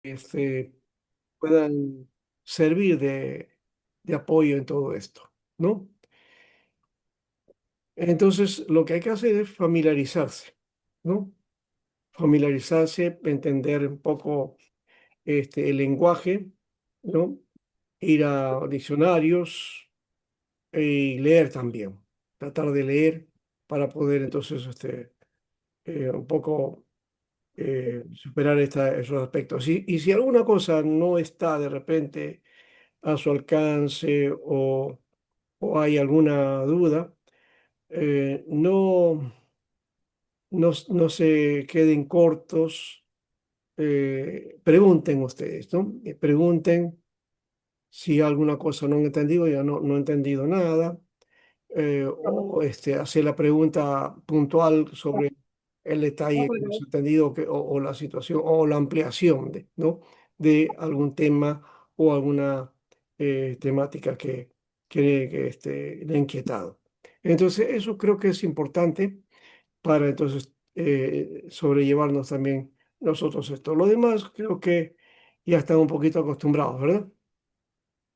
este, puedan servir de apoyo en todo esto, ¿no? Entonces, lo que hay que hacer es familiarizarse, ¿no? Familiarizarse, entender un poco el lenguaje, ¿no? Ir a diccionarios y leer también, tratar de leer para poder entonces un poco superar esos aspectos. Y si alguna cosa no está de repente a su alcance o hay alguna duda, no se queden cortos, pregunten ustedes, ¿no? Pregunten si alguna cosa no han entendido, ya no he entendido nada, o hacer la pregunta puntual sobre el detalle que no se ha entendido o la situación o la ampliación ¿no? de algún tema o alguna temática que le ha inquietado. Entonces, eso creo que es importante para entonces sobrellevarnos también nosotros esto. Lo demás creo que ya están un poquito acostumbrados, ¿verdad?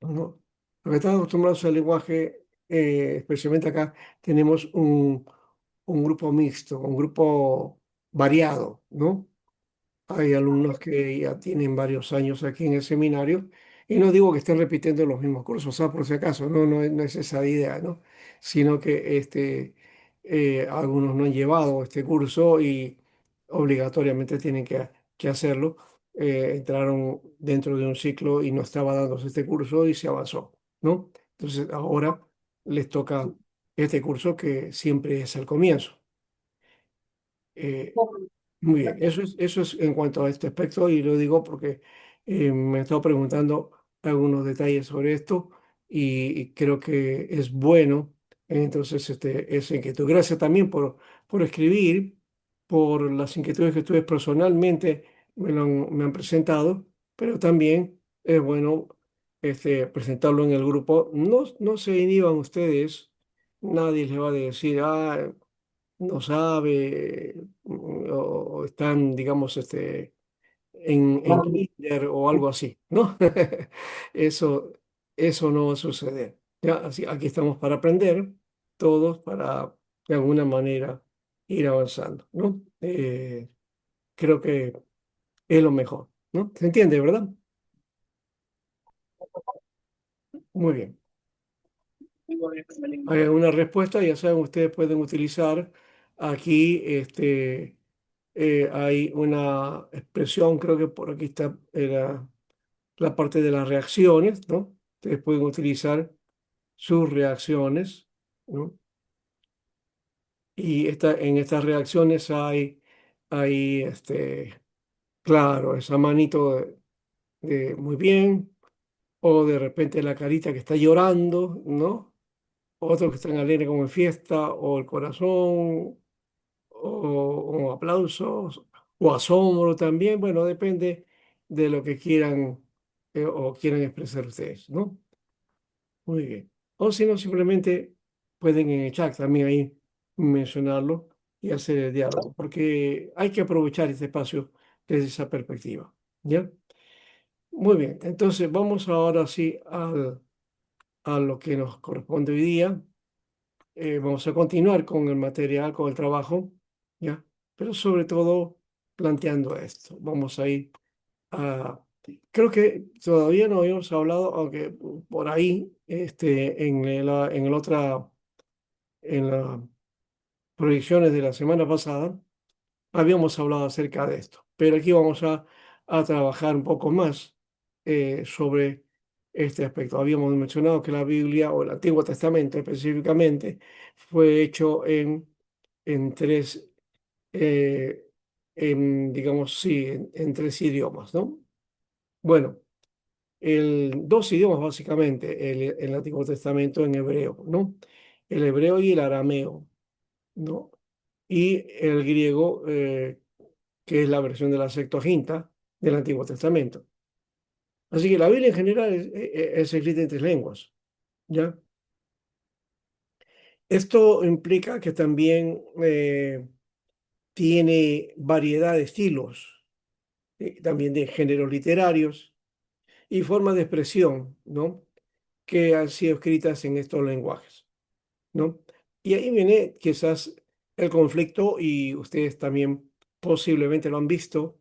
¿No? Porque están acostumbrados al lenguaje, especialmente acá tenemos un grupo mixto, un grupo variado, ¿no? Hay alumnos que ya tienen varios años aquí en el seminario y no digo que estén repitiendo los mismos cursos, por si acaso, no es esa idea, ¿no? Sino que algunos no han llevado este curso y obligatoriamente tienen que hacerlo. Entraron dentro de un ciclo y no estaba dándose este curso y se avanzó, ¿no? Entonces ahora les toca este curso que siempre es al comienzo. Eh, Muy bien, eso es en cuanto a este aspecto y lo digo porque me he estado preguntando algunos detalles sobre esto y creo que es bueno. Entonces, esa inquietud. Gracias también por escribir, por las inquietudes que ustedes personalmente me han presentado, pero también es bueno presentarlo en el grupo. No se inhiban ustedes, nadie les va a decir, no sabe o están, digamos, en kinder o algo así, ¿no? Eso, eso no va a suceder. ¿Ya? Así, aquí estamos para aprender, todos para, de alguna manera, ir avanzando, ¿no? Creo que es lo mejor, ¿no? ¿Se entiende, verdad? Muy bien. Hay una respuesta, ya saben, ustedes pueden utilizar aquí, hay una expresión, creo que por aquí está la parte de las reacciones, ¿no? Ustedes pueden utilizar sus reacciones, ¿no? Y en estas reacciones hay claro, esa manito de muy bien, o de repente la carita que está llorando, ¿no? Otros que están alegres como en fiesta, o el corazón, o aplausos, o asombro también. Bueno, depende de lo que quieran o quieran expresar ustedes, ¿no? Muy bien. O si no, simplemente pueden en el chat también ahí mencionarlo y hacer el diálogo, porque hay que aprovechar este espacio desde esa perspectiva. ¿Ya? Muy bien. Entonces, vamos ahora sí a lo que nos corresponde hoy día. Vamos a continuar con el material, con el trabajo, ¿ya? Pero sobre todo planteando esto. Vamos a ir a... Creo que todavía no habíamos hablado, aunque por ahí, en el otra, en las proyecciones de la semana pasada, habíamos hablado acerca de esto. Pero aquí vamos a trabajar un poco más sobre este aspecto. Habíamos mencionado que la Biblia o el Antiguo Testamento específicamente fue hecho en tres, eh, digamos, sí, en tres idiomas, ¿no? Bueno, dos idiomas básicamente, el Antiguo Testamento en hebreo, ¿no? El hebreo y el arameo, ¿no? Y el griego, que es la versión de la Septuaginta del Antiguo Testamento. Así que la Biblia en general es escrita en tres lenguas, ¿ya? Esto implica que también tiene variedad de estilos. también de géneros literarios y formas de expresión, ¿no? Que han sido escritas en estos lenguajes, ¿no? Y ahí viene quizás el conflicto y ustedes también posiblemente lo han visto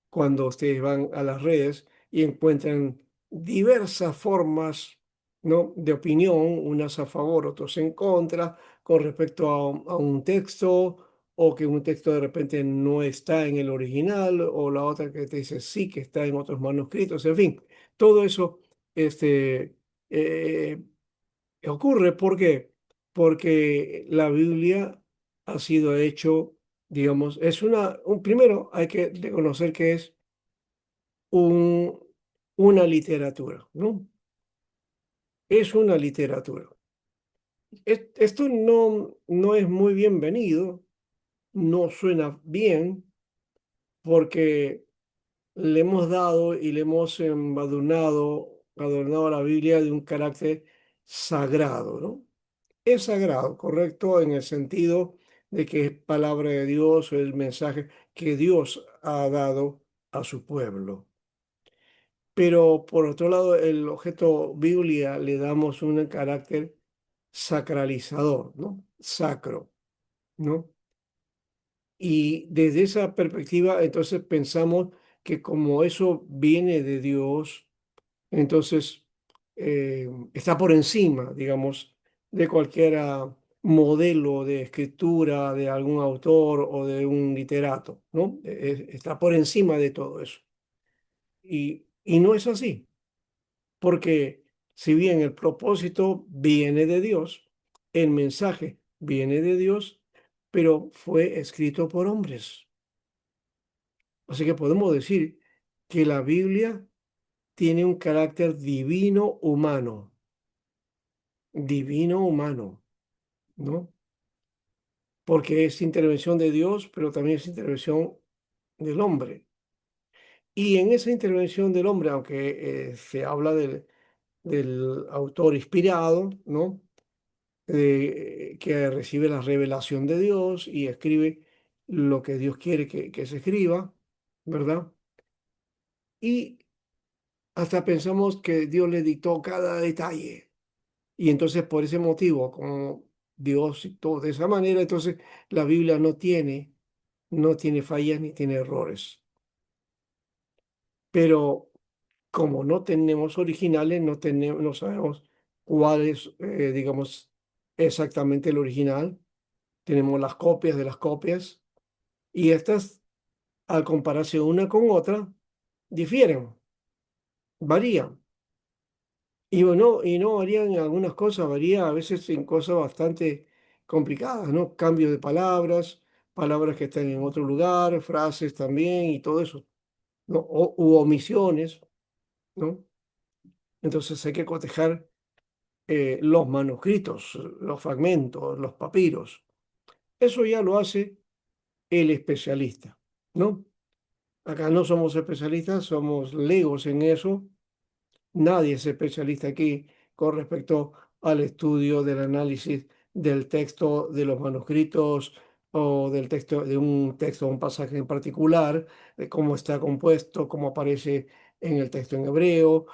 cuando ustedes van a las redes y encuentran diversas formas, ¿no? De opinión, unas a favor, otros en contra, con respecto a un texto, o que un texto de repente no está en el original, o la otra que te dice sí que está en otros manuscritos, en fin, todo eso este, eh, ocurre. ¿Por qué? Porque la Biblia ha sido hecho, digamos, primero hay que reconocer que es un, una literatura, ¿no? Es una literatura. Esto no es muy bienvenido, no suena bien, porque le hemos dado y le hemos adornado a la Biblia de un carácter sagrado, ¿no? Es sagrado, correcto, en el sentido de que es palabra de Dios o el mensaje que Dios ha dado a su pueblo. Pero por otro lado, el objeto Biblia le damos un carácter sacralizador, ¿no? Sacro, ¿no? Y desde esa perspectiva, entonces pensamos que como eso viene de Dios, entonces está por encima, digamos, de cualquier modelo de escritura de algún autor o de un literato, ¿no? Está por encima de todo eso. Y no es así, porque si bien el propósito viene de Dios, el mensaje viene de Dios, pero fue escrito por hombres. Así que podemos decir que la Biblia tiene un carácter divino humano, ¿no? Porque es intervención de Dios, pero también es intervención del hombre. Y en esa intervención del hombre, aunque se habla del autor inspirado, ¿no? Que recibe la revelación de Dios y escribe lo que Dios quiere que se escriba, ¿verdad? Y hasta pensamos que Dios le dictó cada detalle. Y entonces por ese motivo, como Dios y todo de esa manera, entonces la Biblia no tiene fallas ni tiene errores. Pero como no tenemos originales, no sabemos cuál es, digamos, exactamente el original. Tenemos las copias de las copias y estas, al compararse una con otra, difieren, varían. Y no varían en algunas cosas, varía a veces en cosas bastante complicadas, ¿no? Cambio de palabras, palabras que están en otro lugar, frases también y todo eso, ¿no? U omisiones, ¿no? Entonces hay que cotejar los manuscritos, los fragmentos, los papiros. Eso ya lo hace el especialista, ¿no? Acá no somos especialistas, somos legos en eso. Nadie es especialista aquí con respecto al estudio del análisis del texto de los manuscritos o del texto de un texto, un pasaje en particular, de cómo está compuesto, cómo aparece en el texto en hebreo,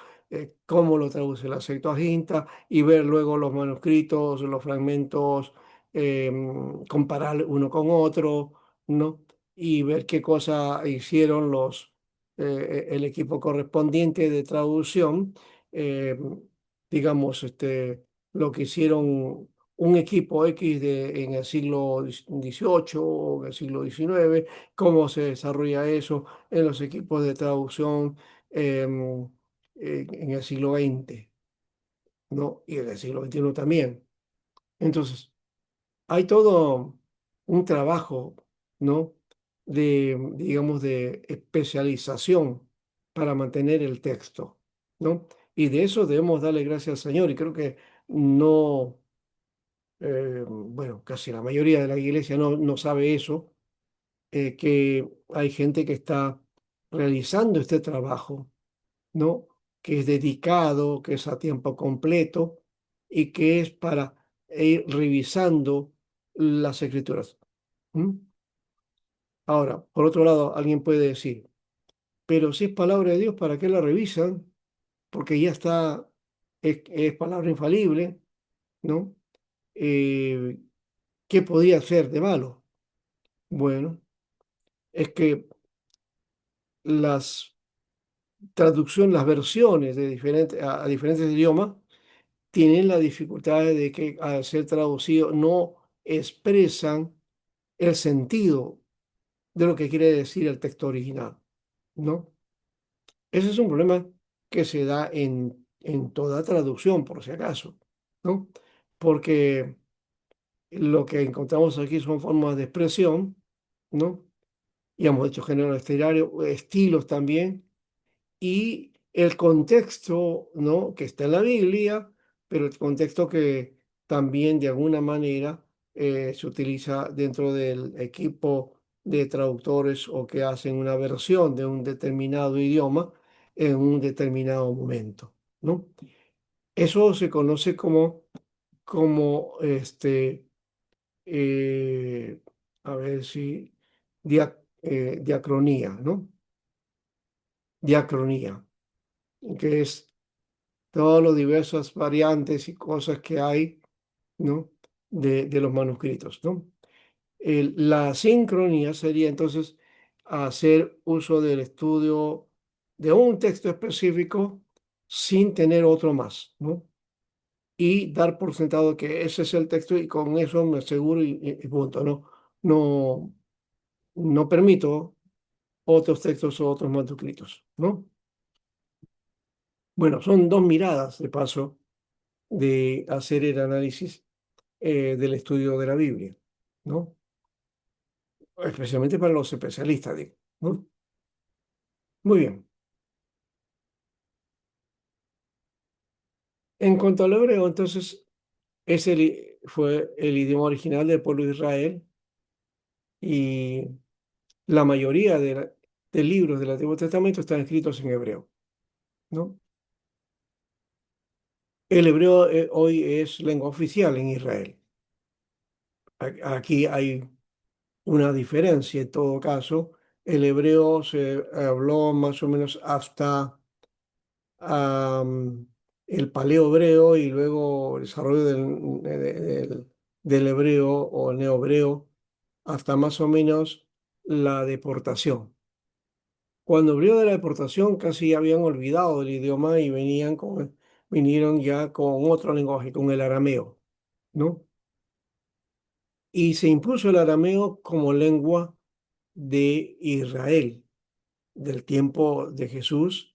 cómo lo traduce la Septuaginta y ver luego los manuscritos, los fragmentos, comparar uno con otro, ¿no? Y ver qué cosa hicieron el equipo correspondiente de traducción, eh, digamos, lo que hicieron un equipo X en el siglo XVIII o en el siglo XIX, cómo se desarrolla eso en los equipos de traducción en el siglo XX, ¿no? Y en el siglo XXI también. Entonces, hay todo un trabajo, ¿no? Digamos, de especialización para mantener el texto, ¿no? Y de eso debemos darle gracias al Señor. Y creo que no, bueno, casi la mayoría de la iglesia no sabe eso, que hay gente que está realizando este trabajo, ¿no? Que es dedicado, que es a tiempo completo y que es para ir revisando las escrituras. ¿Mm? Ahora, por otro lado, alguien puede decir, pero si es palabra de Dios, ¿para qué la revisan? Porque ya está, es palabra infalible, ¿no? Eh, ¿Qué podía hacer de malo? Bueno, es que las traducciones, las versiones de diferentes, a diferentes idiomas tienen la dificultad de que al ser traducido no expresan el sentido de lo que quiere decir el texto original, ¿no? Ese es un problema que se da en toda traducción, por si acaso, ¿no? Porque lo que encontramos aquí son formas de expresión, ¿no? Y hemos dicho género literario, estilos también, y el contexto, ¿no? Que está en la Biblia, pero el contexto que también de alguna manera se utiliza dentro del equipo de traductores o que hacen una versión de un determinado idioma en un determinado momento, ¿no? Eso se conoce como eh, a ver si, diacronía, ¿no? Diacronía, que es todas las diversas variantes y cosas que hay, ¿no? De los manuscritos, ¿no? La sincronía sería entonces hacer uso del estudio de un texto específico sin tener otro más, ¿no? Y dar por sentado que ese es el texto y con eso me aseguro y punto, ¿no? No, no permito otros textos o otros manuscritos, ¿no? Bueno, son dos miradas de paso de hacer el análisis del estudio de la Biblia, ¿no? Especialmente para los especialistas, digo, ¿no? Muy bien. En cuanto al hebreo, entonces, fue el idioma original del pueblo de Israel y la mayoría de libros del Antiguo Testamento están escritos en hebreo, ¿no? El hebreo hoy es lengua oficial en Israel. Aquí hay una diferencia en todo caso. El hebreo se habló más o menos hasta el paleohebreo y luego el desarrollo del hebreo o neohebreo hasta más o menos la deportación. Cuando abrió de la deportación casi habían olvidado el idioma y vinieron ya con otro lenguaje, con el arameo, ¿no? Y se impuso el arameo como lengua de Israel. Del tiempo de Jesús,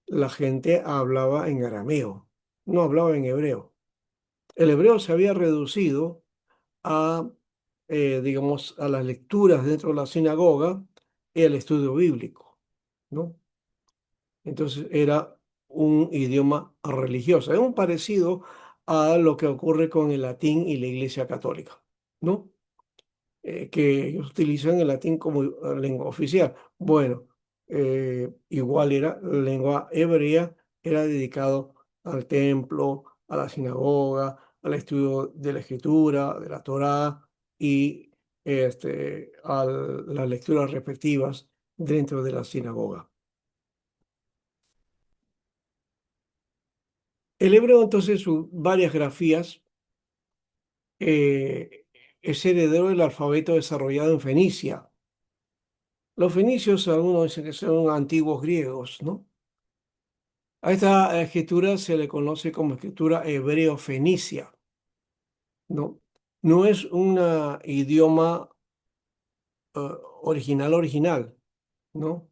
la gente hablaba en arameo, no hablaba en hebreo. El hebreo se había reducido a, digamos, a las lecturas dentro de la sinagoga y al estudio bíblico, ¿no? Entonces era un idioma religioso, es un parecido a lo que ocurre con el latín y la Iglesia Católica, ¿no? Que ellos utilizan el latín como lengua oficial. Bueno, igual era lengua hebrea, era dedicado al templo, a la sinagoga, al estudio de la escritura, de la Torá y a las lecturas respectivas dentro de la sinagoga. El hebreo, entonces, sus varias grafías, eh, es heredero del alfabeto desarrollado en Fenicia. Los fenicios, algunos dicen que son antiguos griegos, ¿no? A esta escritura se le conoce como escritura hebreo-fenicia, ¿no? No es un idioma original, ¿no?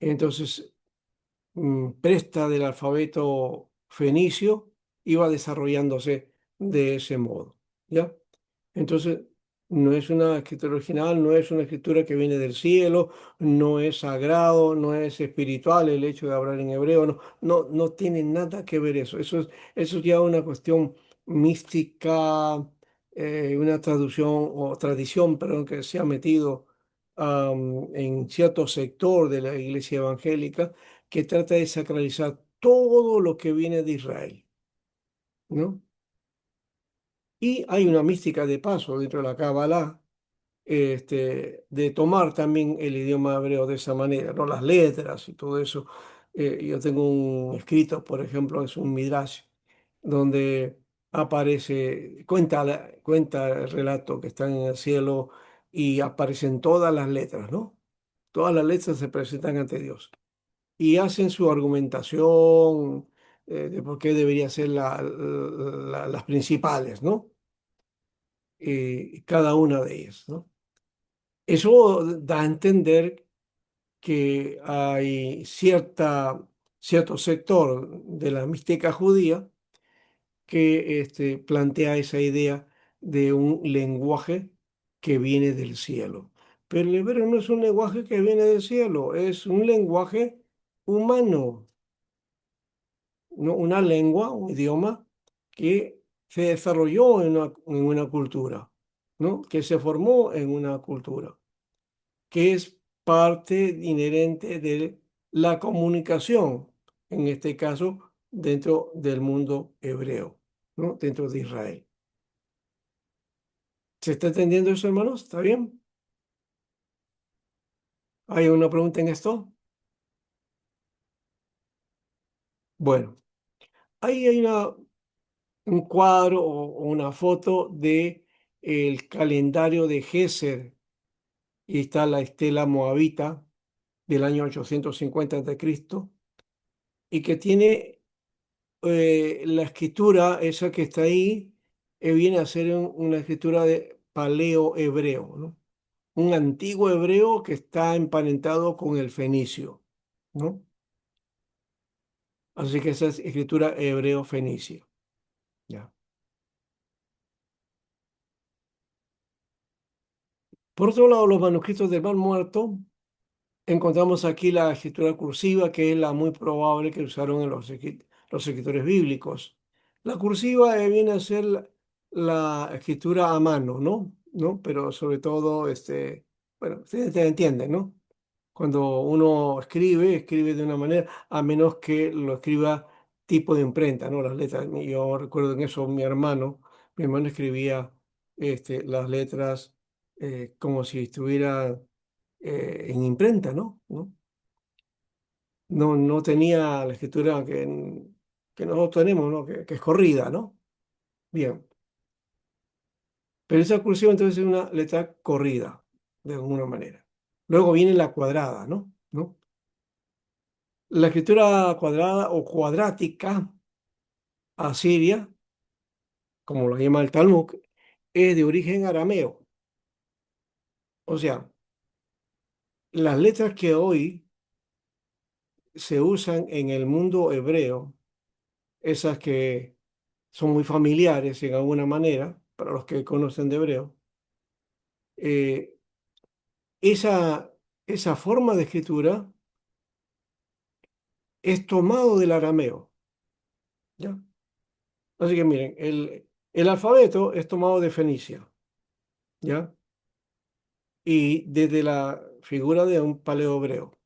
Entonces, presta del alfabeto fenicio iba desarrollándose de ese modo, ¿ya? Entonces, no es una escritura original, no es una escritura que viene del cielo, no es sagrado, no es espiritual el hecho de hablar en hebreo, no tiene nada que ver eso. Eso es ya una cuestión mística, una traducción o tradición, perdón, que se ha metido en cierto sector de la iglesia evangélica que trata de sacralizar todo lo que viene de Israel, ¿no? Y hay una mística de paso dentro de la Kabbalah de tomar también el idioma hebreo de esa manera, ¿no? Las letras y todo eso. Yo tengo un escrito, por ejemplo, es un Midrash, donde aparece, cuenta el relato que están en el cielo y aparecen todas las letras, ¿no? Todas las letras se presentan ante Dios y hacen su argumentación de por qué debería ser las principales, ¿no? Cada una de ellas, ¿no? Eso da a entender que hay cierto sector de la mística judía que plantea esa idea de un lenguaje que viene del cielo. Pero el hebreo no es un lenguaje que viene del cielo, es un lenguaje humano, ¿no? Una lengua, un idioma que se desarrolló en una cultura, ¿no? Que se formó en una cultura, que es parte inherente de la comunicación, en este caso, dentro del mundo hebreo, ¿no? Dentro de Israel. ¿Se está entendiendo eso, hermanos? ¿Está bien? ¿Hay una pregunta en esto? Bueno, ahí hay un cuadro o una foto de el calendario de Geser y está la estela moabita del año 850 a.C. y que tiene la escritura, esa que está ahí, viene a ser una escritura de paleo hebreo, ¿no? Un antiguo hebreo que está emparentado con el fenicio, ¿no? Así que esa es escritura hebreo-fenicia, ¿ya? Por otro lado, los manuscritos del Mar Muerto, encontramos aquí la escritura cursiva, que es la muy probable que usaron en los escritores bíblicos. La cursiva viene a ser la escritura a mano, ¿no? ¿No? Pero sobre todo, bueno, ustedes te entienden, ¿no? Cuando uno escribe, escribe de una manera, a menos que lo escriba tipo de imprenta, ¿no? Las letras. Yo recuerdo en eso mi hermano escribía las letras como si estuviera en imprenta, ¿no? ¿No? No tenía la escritura que nosotros tenemos, ¿no? Que es corrida, ¿no? Bien. Pero esa cursiva entonces es una letra corrida, de alguna manera. Luego viene la cuadrada, ¿no? ¿No? La escritura cuadrada o cuadrática asiria, como lo llama el Talmud, es de origen arameo. O sea, las letras que hoy se usan en el mundo hebreo, esas que son muy familiares en alguna manera, para los que conocen de hebreo, eh, esa, esa forma de escritura es tomado del arameo, ¿ya? Así que miren, el alfabeto es tomado de Fenicia, ¿ya? Y desde la figura de un paleohebreo.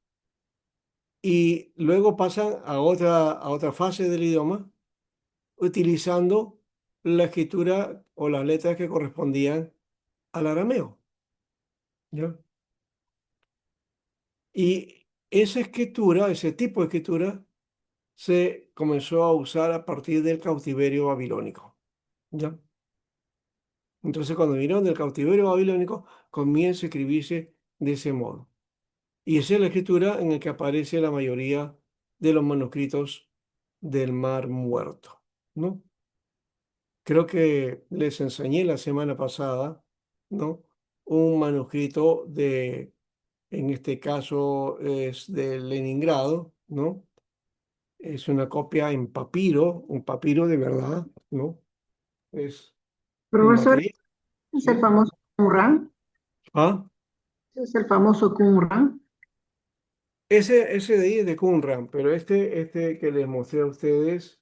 Y luego pasan a otra fase del idioma utilizando la escritura o las letras que correspondían al arameo, ¿ya? Y esa escritura, ese tipo de escritura, se comenzó a usar a partir del cautiverio babilónico, ¿ya? Entonces, cuando vinieron del cautiverio babilónico, comienza a escribirse de ese modo. Y esa es la escritura en la que aparece la mayoría de los manuscritos del Mar Muerto, ¿no? Creo que les enseñé la semana pasada, ¿no? Un manuscrito en este caso es de Leningrado, ¿no? Es una copia en papiro, un papiro de verdad, ¿no? Es un Profesor, material, es el ¿sí? famoso Qumran, Ah, es el famoso Qumran. ese de ahí es de Qumran, pero este que les mostré a ustedes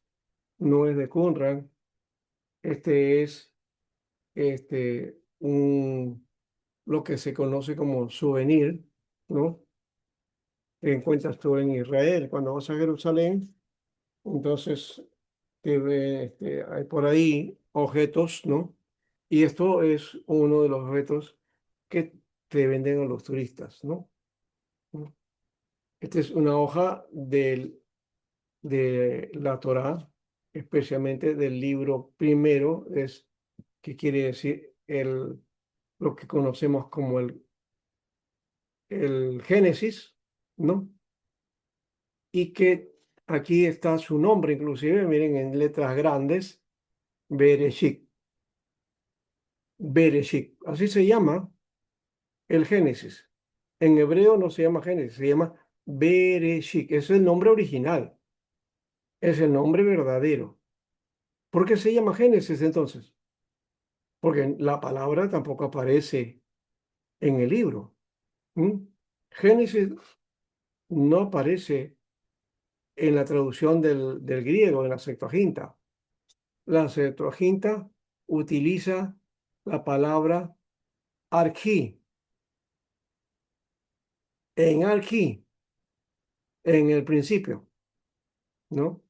no es de Qumran, este es lo que se conoce como souvenir, ¿no? Que encuentras tú en Israel. Cuando vas a Jerusalén, entonces hay por ahí objetos, ¿no? Y esto es uno de los objetos que te venden a los turistas, ¿no? Esta es una hoja de la Torá, especialmente del libro primero, que quiere decir lo que conocemos como el Génesis, ¿no? Y que aquí está su nombre, inclusive, miren, en letras grandes, Bereshit, Bereshit, así se llama el Génesis. En hebreo no se llama Génesis, se llama Bereshit, ese es el nombre original, es el nombre verdadero. ¿Por qué se llama Génesis entonces? Porque la palabra tampoco aparece en el libro. ¿M? Génesis no aparece en la traducción del griego, en la Septuaginta. La Septuaginta utiliza la palabra arquí, en arquí, en el principio, ¿no?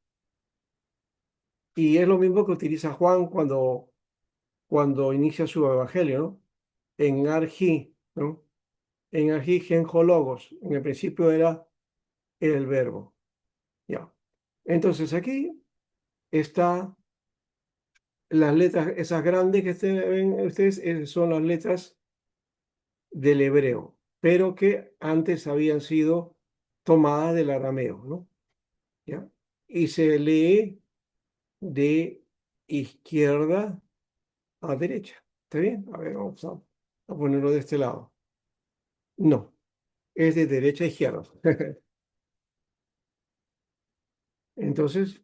Y es lo mismo que utiliza Juan cuando inicia su evangelio, ¿no? En arquí, ¿no? En arquí genjologos, en el principio era el verbo, ¿ya? Entonces aquí está las letras, esas grandes que ustedes ven ustedes, son las letras del hebreo, pero que antes habían sido tomadas del arameo, ¿no? ¿Ya? Y se lee de izquierda a derecha. ¿Está bien? A ver, vamos a ponerlo de este lado. No, es de derecha a izquierda. Entonces,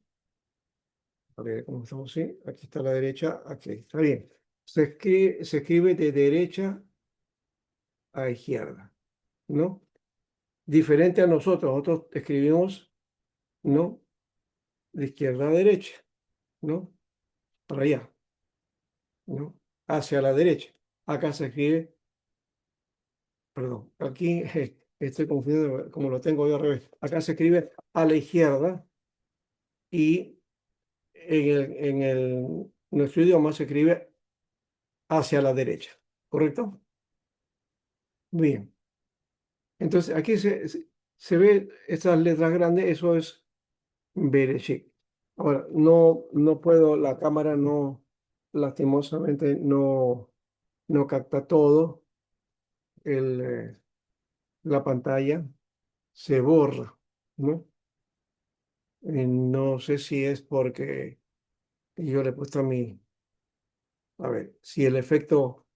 a ver, ¿cómo estamos? Sí, aquí está la derecha, aquí, está bien. Se escribe de derecha a izquierda, ¿no? Diferente a nosotros escribimos, ¿no? De izquierda a derecha, ¿no? Para allá, ¿no? Hacia la derecha. Acá se escribe, perdón, aquí estoy confundido como lo tengo yo al revés. Acá se escribe a la izquierda y nuestro idioma se escribe hacia la derecha, ¿correcto? Bien. Entonces aquí se ve estas letras grandes, eso es Bereshit. Ahora, no puedo, la cámara no, lastimosamente no capta todo, la pantalla se borra, ¿no? No sé si es porque yo le he puesto a ver, si el efecto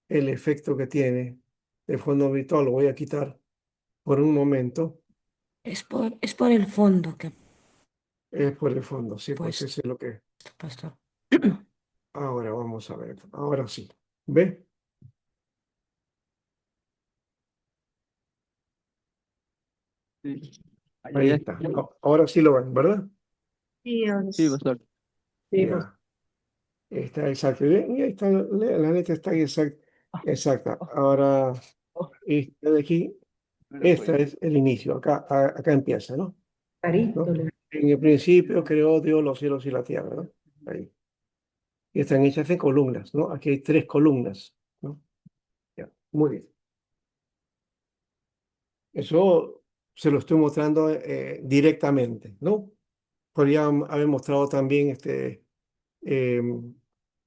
que tiene de fondo virtual lo voy a quitar por un momento, Es por el fondo que he es por el fondo, sí, pues puesto, eso es lo que, pastor. ahora vamos a ver, ahora sí, ¿ve? Sí, Ahí ya, está, ahora sí lo ven, ¿verdad? Sí, sí, pastor. sí, pues, Ya, está exacto, y ahí está, la letra está exacta, ahora esta de aquí, Pero esta pues, es el inicio, acá empieza, ¿no? clarito. ¿No? En el principio creó Dios los cielos y la tierra, ¿no? Ahí. Y están hechas en columnas, ¿no? Aquí hay 3 columnas, ¿no? Ya, muy bien. Eso se lo estoy mostrando directamente, ¿no? Podría haber mostrado también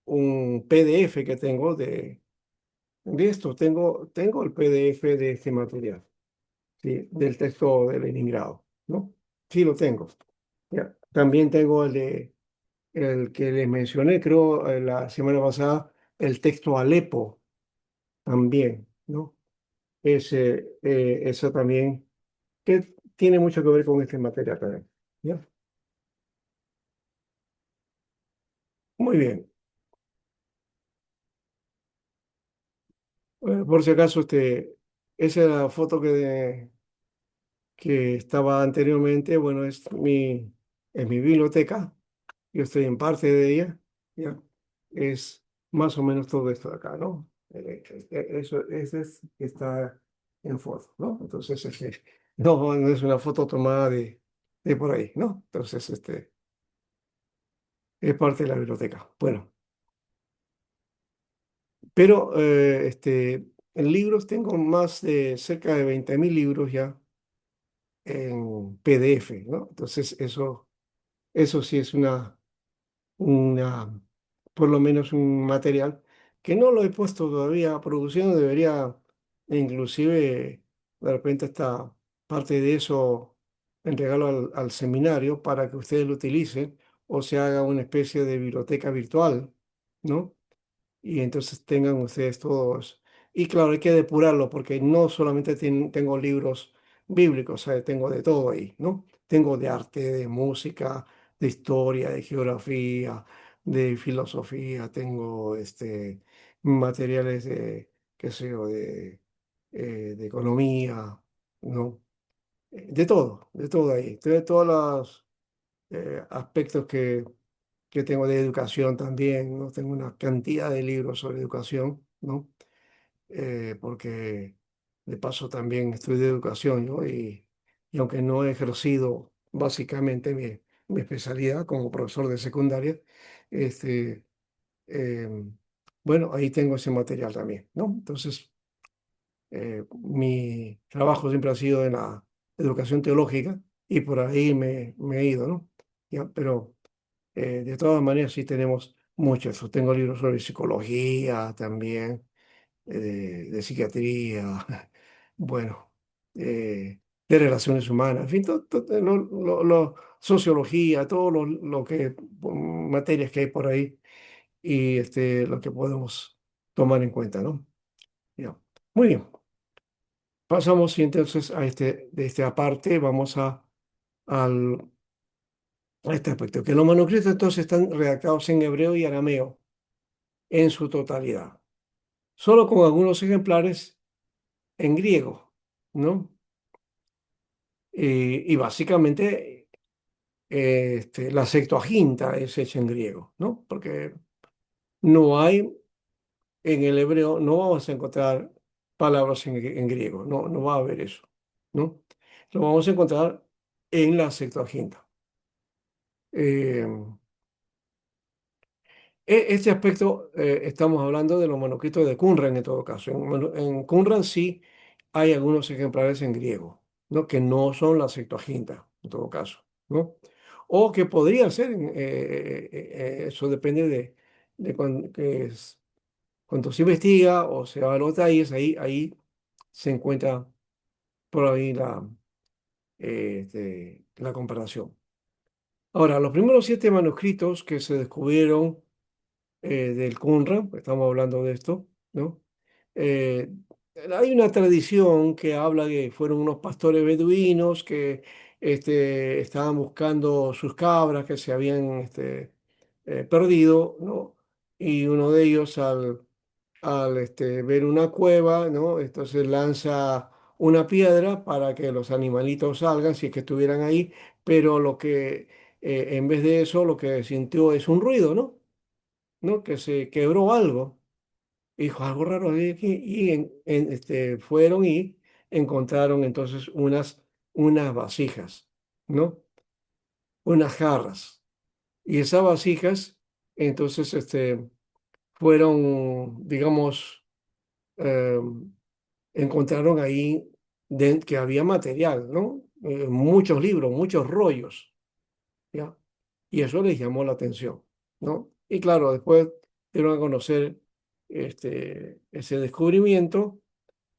un PDF que tengo de esto. Tengo el PDF de este material, ¿sí? Del texto de Leningrado, ¿no? Sí, lo tengo. Ya. También tengo el que les mencioné, creo, la semana pasada, el texto Alepo también, ¿no? Eso también, que tiene mucho que ver con este material también. ¿Ya? Muy bien. Por si acaso, esa es la foto que estaba anteriormente. Bueno, es mi biblioteca. Yo estoy en parte de ella. ¿Ya? Es más o menos todo esto de acá, ¿no? Eso ese está en foto, ¿no? Entonces, no es una foto tomada de por ahí, ¿no? Entonces, es parte de la biblioteca. Bueno, pero en libros tengo más de cerca de 20.000 libros ya en PDF, ¿no? Entonces eso sí es una, por lo menos un material que no lo he puesto todavía a producción, debería inclusive de repente esta parte de eso entregarlo al seminario para que ustedes lo utilicen o se haga una especie de biblioteca virtual, ¿no? Y entonces tengan ustedes todos. Y claro, hay que depurarlo porque no solamente tengo libros bíblicos, tengo de todo ahí, ¿no? Tengo de arte, de música, de historia, de geografía, de filosofía, tengo materiales de, qué sé yo, de economía, ¿no? De todo ahí, de todos los aspectos que tengo de educación también, ¿no? Tengo una cantidad de libros sobre educación, ¿no? Porque de paso también estudié educación, ¿no? Y aunque no he ejercido básicamente mi especialidad como profesor de secundaria, este, eh, bueno, ahí tengo ese material también, ¿no? Entonces, mi trabajo siempre ha sido en la educación teológica y por ahí me he ido, ¿no? Ya, pero de todas maneras, sí tenemos muchos. Tengo libros sobre psicología también, de psiquiatría, bueno, de relaciones humanas, en fin, sociología, todo lo que, materias que hay por ahí y lo que podemos tomar en cuenta, ¿no? Ya. Muy bien. Pasamos y entonces de esta parte vamos al, a este aspecto, que los manuscritos entonces están redactados en hebreo y arameo en su totalidad, solo con algunos ejemplares en griego, ¿no? Y básicamente la Septuaginta es hecha en griego, ¿no? Porque no hay en el hebreo, no vamos a encontrar palabras en griego, no, no va a haber eso, ¿no? Lo vamos a encontrar en la Septuaginta. Eh, Este aspecto, estamos hablando de los manuscritos de Qumran en todo caso. En Qumran sí hay algunos ejemplares en griego, ¿no? Que no son la Septuaginta, en todo caso, ¿no? O que podrían ser, eso depende de cuando se investiga o se va a los detalles, ahí se encuentra por ahí la comparación. Ahora, los primeros 7 manuscritos que se descubrieron del Qumran, estamos hablando de esto, ¿no? Eh, Hay una tradición que habla que fueron unos pastores beduinos que estaban buscando sus cabras que se habían perdido, ¿no? Y uno de ellos al ver una cueva, ¿no? Entonces lanza una piedra para que los animalitos salgan, si es que estuvieran ahí, pero en vez de eso, lo que sintió es un ruido, ¿no? ¿No? Que se quebró algo. Dijo, algo raro hay aquí. Y fueron y encontraron entonces unas vasijas, ¿no? Unas jarras. Y esas vasijas, entonces, fueron, digamos, eh, encontraron ahí que había material, ¿no? Muchos libros, muchos rollos, ¿ya? Y eso les llamó la atención, ¿no? Y claro, después dieron a conocer ese descubrimiento.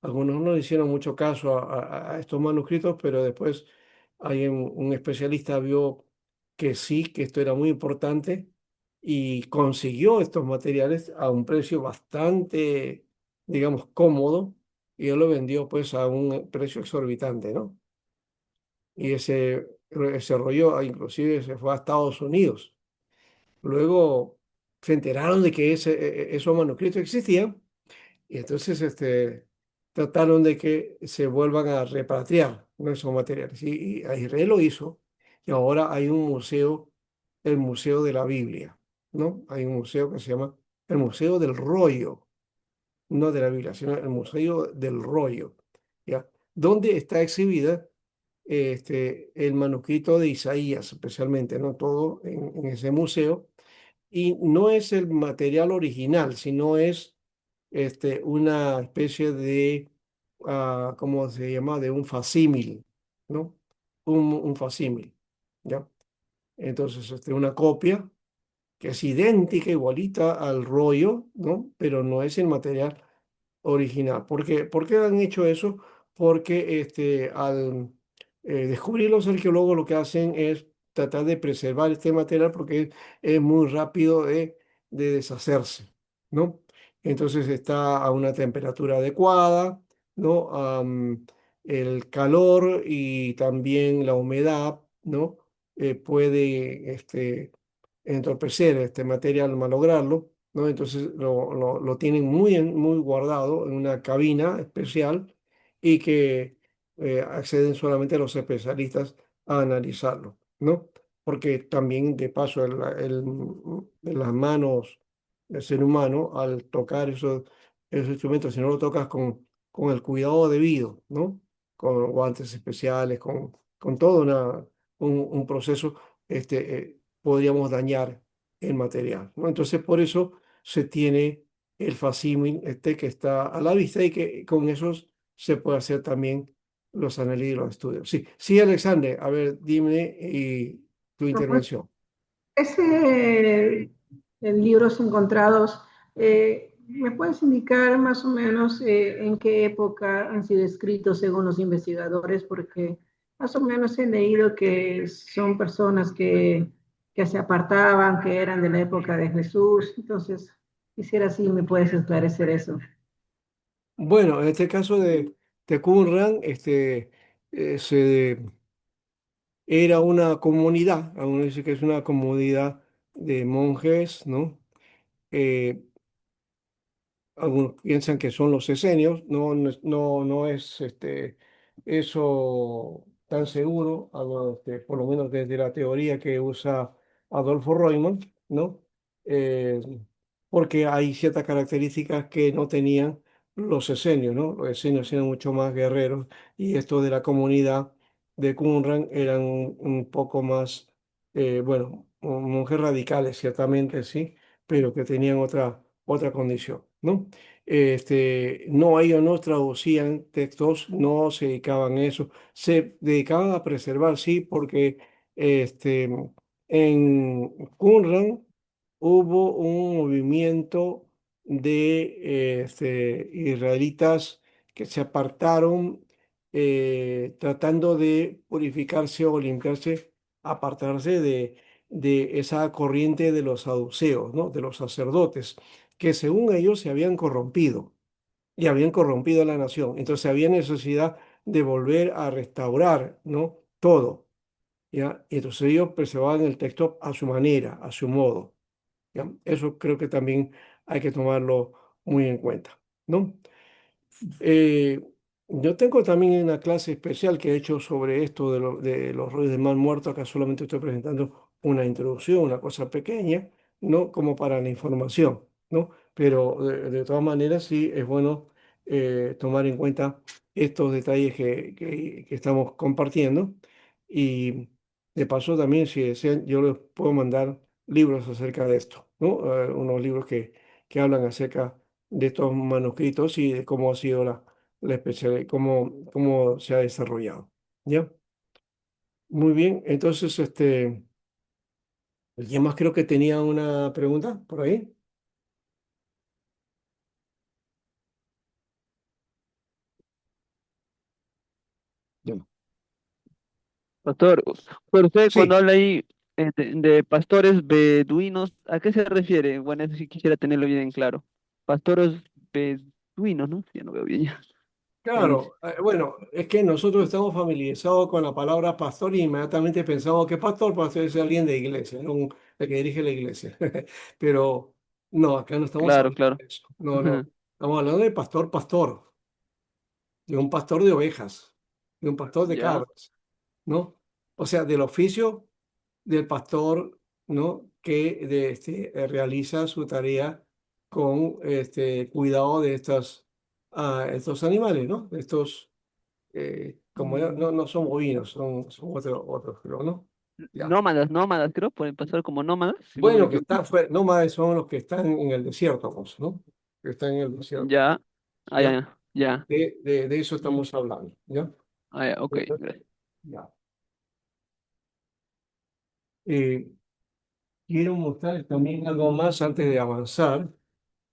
Algunos no le hicieron mucho caso a estos manuscritos, pero después un especialista vio que sí, que esto era muy importante y consiguió estos materiales a un precio bastante, digamos, cómodo y él lo vendió pues a un precio exorbitante, ¿no? Y ese rollo inclusive se fue a Estados Unidos. Luego se enteraron de que esos manuscritos existían y entonces trataron de que se vuelvan a repatriar, ¿no? Esos materiales. Y a Israel lo hizo y ahora hay un museo, el Museo de la Biblia, ¿no? Hay un museo que se llama el Museo del Rollo, no de la Biblia, sino el Museo del Rollo, ¿ya? Donde está exhibida el manuscrito de Isaías, especialmente, ¿no? Todo en ese museo y no es el material original, sino es una especie de, ¿cómo se llama? De un facímil, ¿no? Un facímil, ¿ya? Entonces, una copia que es idéntica, igualita al rollo, ¿no? Pero no es el material original. ¿Por qué han hecho eso? Porque al descubrir los arqueólogos lo que hacen es tratar de preservar este material porque es muy rápido de deshacerse, ¿no? Entonces está a una temperatura adecuada, ¿no? El calor y también la humedad, ¿no? Puede entorpecer este material, malograrlo, ¿no? Entonces lo tienen muy guardado en una cabina especial y que acceden solamente los especialistas a analizarlo, ¿no? Porque también de paso de las manos del ser humano al tocar esos instrumentos, si no lo tocas con el cuidado debido, ¿no? Con guantes especiales, con todo un proceso, podríamos dañar el material, ¿no? Entonces, por eso se tiene el facímil que está a la vista y que con esos se puede hacer también los análisis y los estudios. Sí, sí, Alexander, a ver, dime y tu Ajá. intervención. Ese libros encontrados, ¿me puedes indicar más o menos en qué época han sido escritos según los investigadores? Porque más o menos he leído que son personas que se apartaban, que eran de la época de Jesús. Entonces, quisiera si me puedes esclarecer eso. Bueno, en este caso de Qumran, era una comunidad, aún dice que es una comunidad de monjes, ¿no? Eh, Algunos piensan que son los esenios, no es eso tan seguro, por lo menos desde la teoría que usa Adolfo Royman, ¿no? Eh, Porque hay ciertas características que no tenían los esenios, ¿no? Los esenios eran mucho más guerreros y estos de la comunidad de Qumran eran un poco más, bueno, monjes radicales, ciertamente, sí, pero que tenían otra condición, ¿no? No, ellos no traducían textos, no se dedicaban a eso, se dedicaban a preservar, sí, porque este, en Qumran hubo un movimiento de israelitas que se apartaron tratando de purificarse o limpiarse, apartarse de esa corriente de los saduceos, ¿no? De los sacerdotes que según ellos se habían corrompido y habían corrompido a la nación. Entonces había necesidad de volver a restaurar, ¿no? Todo, ¿ya? Y entonces ellos preservaban el texto a su manera, a su modo, ¿ya? Eso creo que también hay que tomarlo muy en cuenta, ¿no? Eh, yo tengo también una clase especial que he hecho sobre esto de los rollos del mar muerto. Acá solamente estoy presentando una introducción, una cosa pequeña, ¿no? Como para la información, ¿no? Pero de todas maneras sí es bueno tomar en cuenta estos detalles que estamos compartiendo. Y de paso también, si desean, yo les puedo mandar libros acerca de esto, ¿no? Unos libros que hablan acerca de estos manuscritos y de cómo ha sido la especialidad, cómo se ha desarrollado. ¿Ya? Muy bien, entonces, ¿alguien más creo que tenía una pregunta por ahí? Ya. Pastor, pero usted cuando Sí, habla ahí de pastores beduinos, ¿a qué se refiere? Bueno, eso sí quisiera tenerlo bien en claro. Pastores beduinos, ¿no? Ya no veo bien ya. Ahí dice. claro. Bueno, es que nosotros estamos familiarizados con la palabra pastor y inmediatamente pensamos que pastor es alguien de iglesia, ¿no? El que dirige la iglesia. Pero no, acá no estamos Claro, hablando claro. de eso. No, no. Estamos hablando de pastor, de un pastor de ovejas, de un pastor de Ya. cabras, ¿no? O sea, del oficio del pastor, ¿no? Que realiza su tarea con cuidado de estos animales, ¿no? De estos, como no son bovinos, son otros, creo, ¿no? Ya. Nómadas, nómadas, creo, pueden pasar como nómadas, si mal no me Bueno, que equivoco. están fuera, nómades son los que están en el desierto, pues, ¿no? que está en el desierto. Ya. Ah, ya, ¿Ya? ya. Ya. De eso estamos hablando. ¿Ya? Ah, ya, ok, gracias. Ya. Eh, quiero mostrar también algo más antes de avanzar.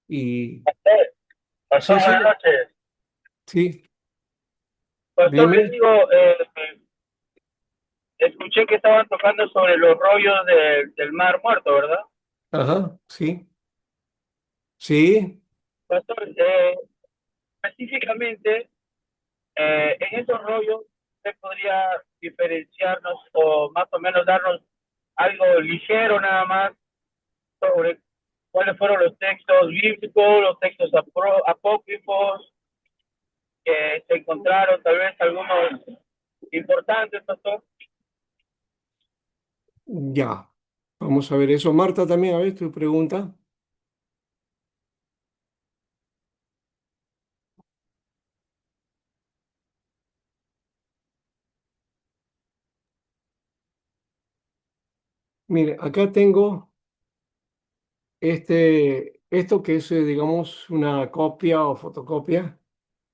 Y Pastor, sí, buenas sí, noches. sí, Pastor, le dime. digo, escuché que estaban tocando sobre los rollos del Mar Muerto, ¿verdad? Ajá, sí, sí. Pastor, específicamente, en esos rollos, ¿usted podría diferenciarnos o más o menos darnos algo ligero nada más sobre cuáles fueron los textos bíblicos, los textos apócrifos que se encontraron, tal vez algunos importantes, pastor? Ya. Vamos a ver eso. Marta también, a ver tu pregunta. Mire, acá tengo esto que es, digamos, una copia o fotocopia,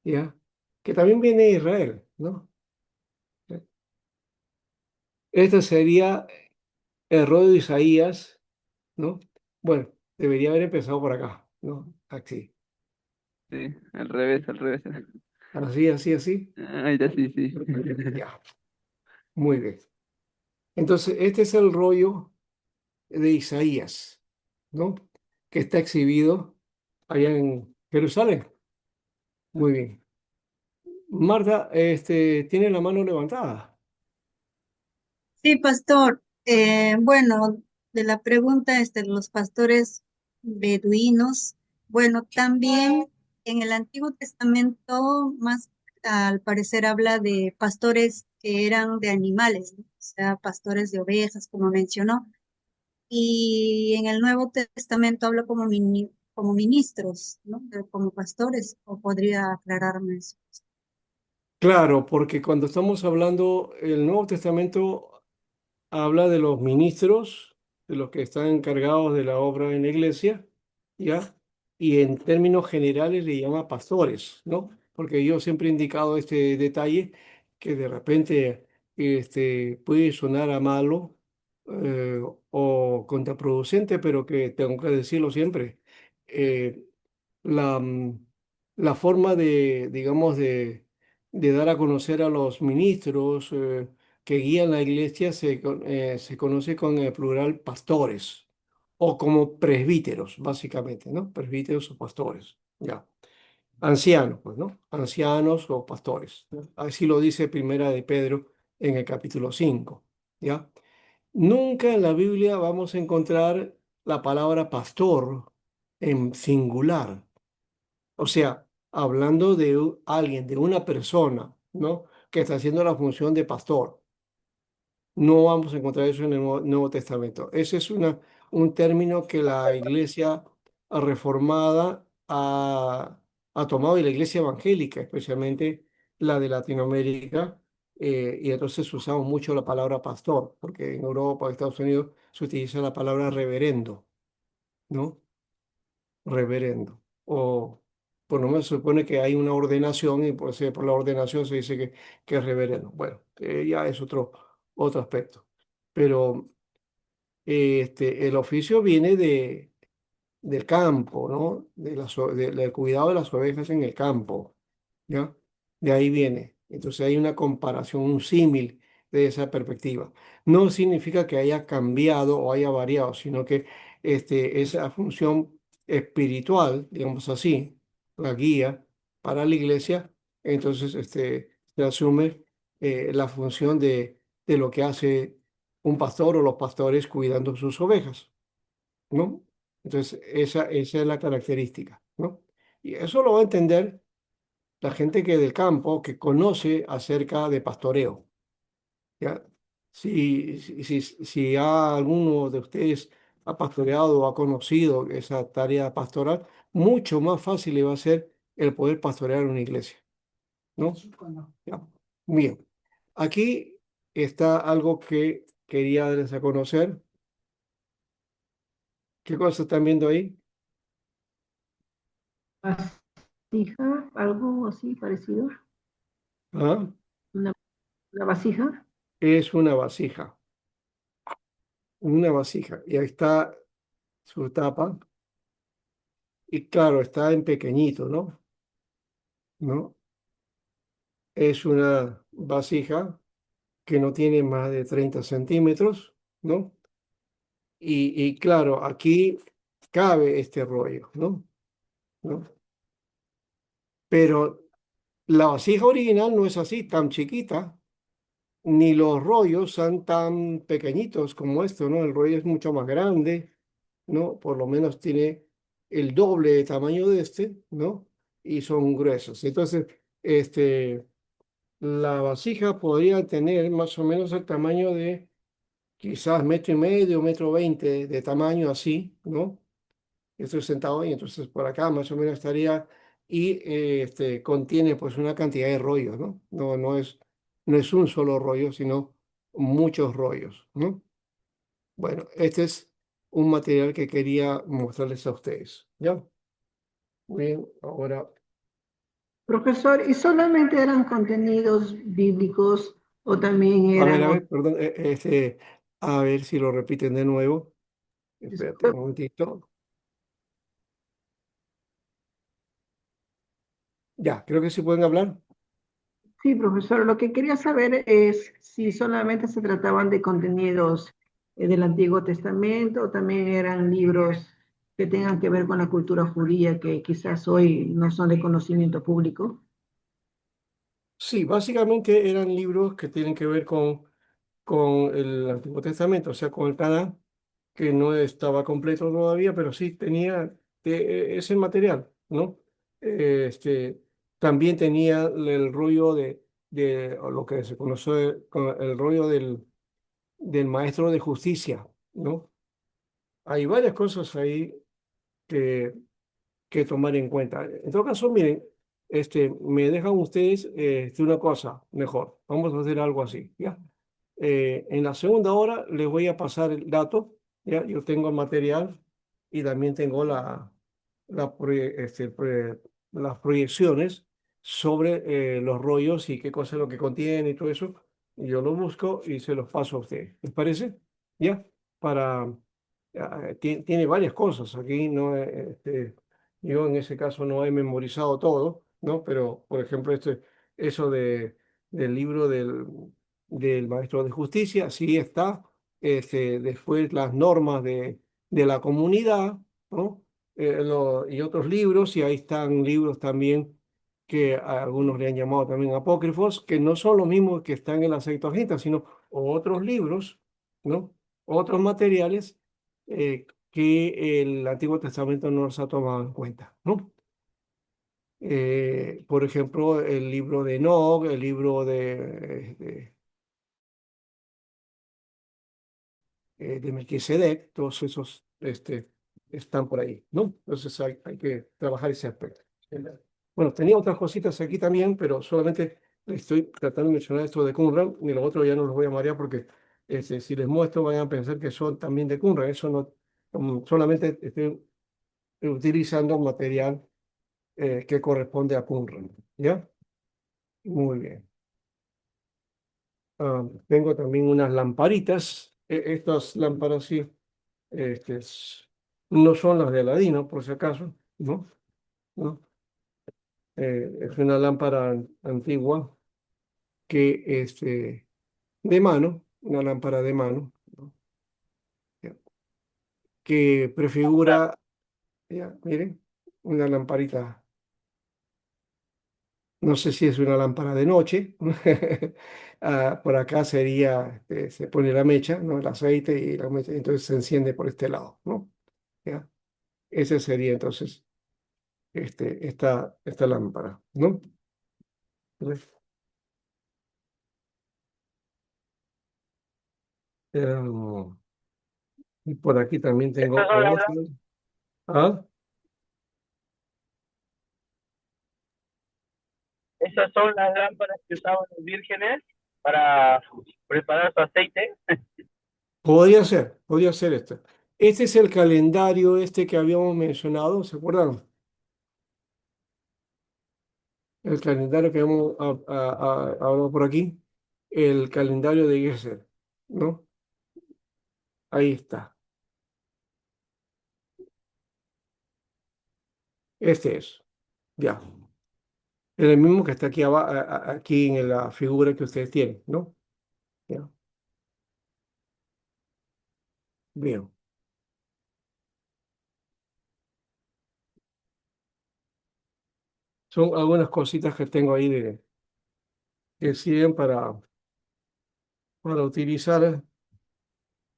¿ya? Que también viene de Israel, ¿no? Este sería el rollo de Isaías, ¿no? Bueno, debería haber empezado por acá, ¿no? Aquí. Sí, al revés, al revés. Así, así, así. Ahí está, sí, sí. Ya, muy bien. Entonces, este es el rollo de Isaías, ¿no? Que está exhibido allá en Jerusalén. Muy bien. Marta, tiene la mano levantada. Sí, pastor. Bueno, de la pregunta de los pastores beduinos, bueno, también en el Antiguo Testamento, más al parecer habla de pastores que eran de animales, ¿no? O sea, pastores de ovejas, como mencionó. Y en el Nuevo Testamento habla como, como ministros, ¿no? Como pastores, o podría aclararme eso. Claro, porque cuando estamos hablando, el Nuevo Testamento habla de los ministros, de los que están encargados de la obra en la iglesia, ¿ya? Y en términos generales le llama pastores, ¿no? Porque yo siempre he indicado este detalle que de repente puede sonar a malo eh, o contraproducente, pero que tengo que decirlo siempre. Eh, la, la forma de, digamos, de dar a conocer a los ministros, que guían la iglesia se conoce con el plural pastores o como presbíteros, básicamente, ¿no? Presbíteros o pastores, ya. Ancianos, pues, ¿no? Ancianos o pastores, ¿no? Así lo dice Primera de Pedro en el capítulo 5, ¿ya? Nunca en la Biblia vamos a encontrar la palabra pastor en singular, o sea, hablando de alguien, de una persona, ¿no? Que está haciendo la función de pastor. No vamos a encontrar eso en el Nuevo Testamento. Ese es un término que la iglesia reformada ha tomado y la iglesia evangélica, especialmente la de Latinoamérica. Y entonces usamos mucho la palabra pastor, porque en Europa, en Estados Unidos, se utiliza la palabra reverendo, ¿no? Reverendo. O por lo menos se supone que hay una ordenación y por la ordenación se dice que es reverendo. Bueno, ya es otro aspecto. Pero el oficio viene del campo, ¿no? Del cuidado de las ovejas en el campo, ¿ya? De ahí viene. Entonces hay una comparación, un símil de esa perspectiva. No significa que haya cambiado o haya variado, sino que esa función espiritual, digamos así, la guía para la iglesia, entonces se asume la función de lo que hace un pastor o los pastores cuidando sus ovejas, ¿no? Entonces, esa es la característica, ¿no? Y eso lo va a entender la gente que del campo, que conoce acerca de pastoreo, ¿ya? Si alguno de ustedes ha pastoreado o ha conocido esa tarea pastoral, mucho más fácil le va a ser el poder pastorear una iglesia, ¿no? Ya. Bien, aquí está algo que quería darles a conocer. ¿Qué cosas están viendo ahí? vasija, algo así parecido, ¿Ah? una, una vasija. Es una vasija. Una vasija. Y ahí está su tapa. Y claro, está en pequeñito, ¿no? ¿No? Es una vasija que no tiene más de 30 centímetros, ¿no? Y claro, aquí cabe este rollo, ¿no? ¿No? Pero la vasija original no es así, tan chiquita, ni los rollos son tan pequeñitos como esto, ¿no? El rollo es mucho más grande, ¿no? Por lo menos tiene el doble de tamaño de este, ¿no? Y son gruesos. Entonces, la vasija podría tener más o menos el tamaño de quizás metro y medio, metro veinte de tamaño así, ¿no? Estoy sentado ahí, entonces por acá más o menos estaría y contiene pues una cantidad de rollos, ¿no? No es un solo rollo, sino muchos rollos, ¿no? Bueno, este es un material que quería mostrarles a ustedes, ¿ya? Muy bien, ahora, Profesor, ¿y solamente eran contenidos bíblicos o también a eran ver, perdón, a ver si lo repiten de nuevo. Espérate un momentito. Ya, creo que sí pueden hablar. Sí, profesor, lo que quería saber es si solamente se trataban de contenidos del Antiguo Testamento o también eran libros que tengan que ver con la cultura judía que quizás hoy no son de conocimiento público. Sí, básicamente eran libros que tienen que ver con el Antiguo Testamento, o sea, con el Tanaj, que no estaba completo todavía, pero sí tenía ese material, ¿no? También tenía el rollo de o lo que se conoce como el rollo del maestro de justicia, ¿no? Hay varias cosas ahí que tomar en cuenta. En todo caso, miren, me dejan ustedes una cosa mejor. Vamos a hacer algo así, ¿ya? En la segunda hora les voy a pasar el dato, ¿ya? Yo tengo el material y también tengo las proyecciones sobre los rollos y qué cosa es lo que contiene y todo eso. Yo lo busco y se los paso a ustedes. ¿Les parece? ¿Ya? Para, tiene varias cosas aquí, ¿no? Yo en ese caso no he memorizado todo, ¿no? Pero, por ejemplo, eso del libro del maestro de justicia, sí está. Después las normas de la comunidad, ¿no? Y otros libros, y ahí están libros también que a algunos le han llamado también apócrifos, que no son los mismos que están en la Septuaginta, sino otros libros, ¿no? Otros materiales que el Antiguo Testamento no los ha tomado en cuenta, ¿no? Por ejemplo, el libro de Enoc, el libro de Melquisedec, todos esos están por ahí, ¿no? Entonces hay que trabajar ese aspecto. Bueno, tenía otras cositas aquí también, pero solamente estoy tratando de mencionar esto de Qumran y los otros ya no los voy a marear porque si les muestro van a pensar que son también de Qumran. Eso no, solamente estoy utilizando material que corresponde a Qumran, ¿ya? Muy bien. Tengo también unas lamparitas. Estas lámparas sí. No son las de Aladino, por si acaso, ¿no? ¿No? Es una lámpara antigua que de mano, una lámpara de mano, ¿no? Ya, que prefigura, ya, miren, una lamparita, no sé si es una lámpara de noche, por acá sería, se pone la mecha, ¿no? El aceite y la mecha, entonces se enciende por este lado, ¿no? ¿Ya? Ese sería entonces esta lámpara, ¿no? Entonces, eh, y por aquí también Estas tengo son las, otro. Ah, esas son las lámparas que usaban los vírgenes para preparar su aceite. podría ser esto. Este es el calendario que habíamos mencionado, ¿se acuerdan? el calendario que hemos hablado por aquí, el calendario de Gesser, ¿no? Ahí está. Este es, ya. Es el mismo que está aquí, aquí en la figura que ustedes tienen, ¿no? Ya. Bien. Son algunas cositas que tengo ahí que sirven para utilizar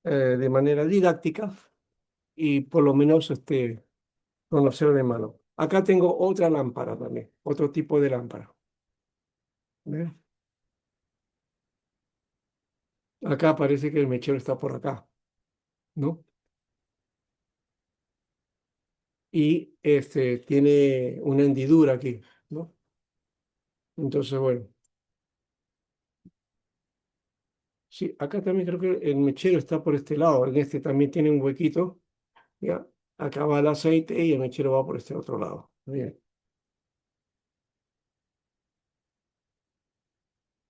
de manera didáctica y por lo menos conocer de mano. Acá tengo otra lámpara también, otro tipo de lámpara. ¿Ves? Acá parece que el mechero está por acá, ¿no? Y tiene una hendidura aquí, ¿no? Entonces, bueno, sí, acá también creo que el mechero está por este lado, en este también tiene un huequito, ¿ya? Acá va el aceite y el mechero va por este otro lado. Bien.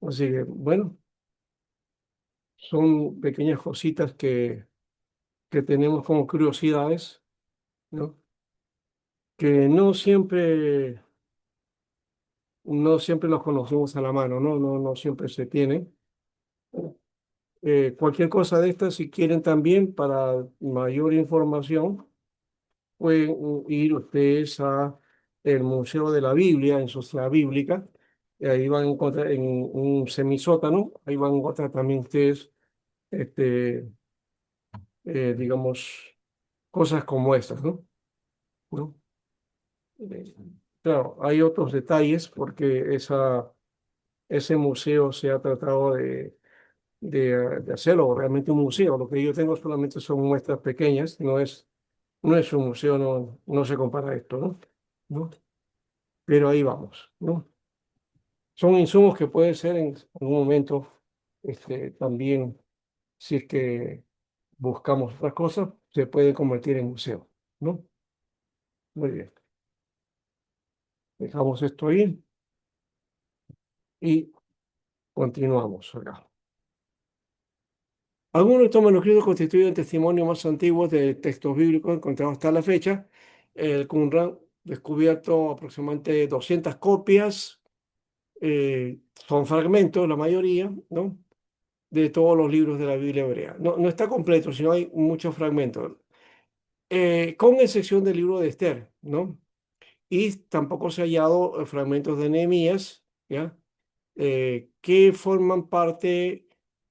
Así que, bueno, son pequeñas cositas que tenemos como curiosidades, ¿no? Que no siempre los conocemos a la mano, ¿no? No siempre se tienen. Cualquier cosa de estas, si quieren también, para mayor información, pueden ir ustedes a el Museo de la Biblia, en Sociedad Bíblica, y ahí van a encontrar en un semisótano, ahí van a encontrar también ustedes, este, digamos, cosas como estas, ¿no? ¿No? Eh, Claro, hay otros detalles porque ese museo se ha tratado de hacerlo realmente un museo. Lo que yo tengo solamente son muestras pequeñas, no es un museo, no se compara a esto, ¿no? ¿No? Pero ahí vamos, ¿no? Son insumos que pueden ser en algún momento también, si es que buscamos otras cosas, se puede convertir en museo, ¿no? Muy bien. Dejamos esto ahí y continuamos acá. Algunos de estos manuscritos constituyen testimonios más antiguos de textos bíblicos encontrados hasta la fecha. El Qumran descubierto aproximadamente 200 copias, son fragmentos, la mayoría, ¿no? De todos los libros de la Biblia hebrea. No está completo, sino hay muchos fragmentos, con excepción del libro de Esther, ¿no? Y tampoco se ha hallado fragmentos de Nehemías, ¿ya? Que forman parte,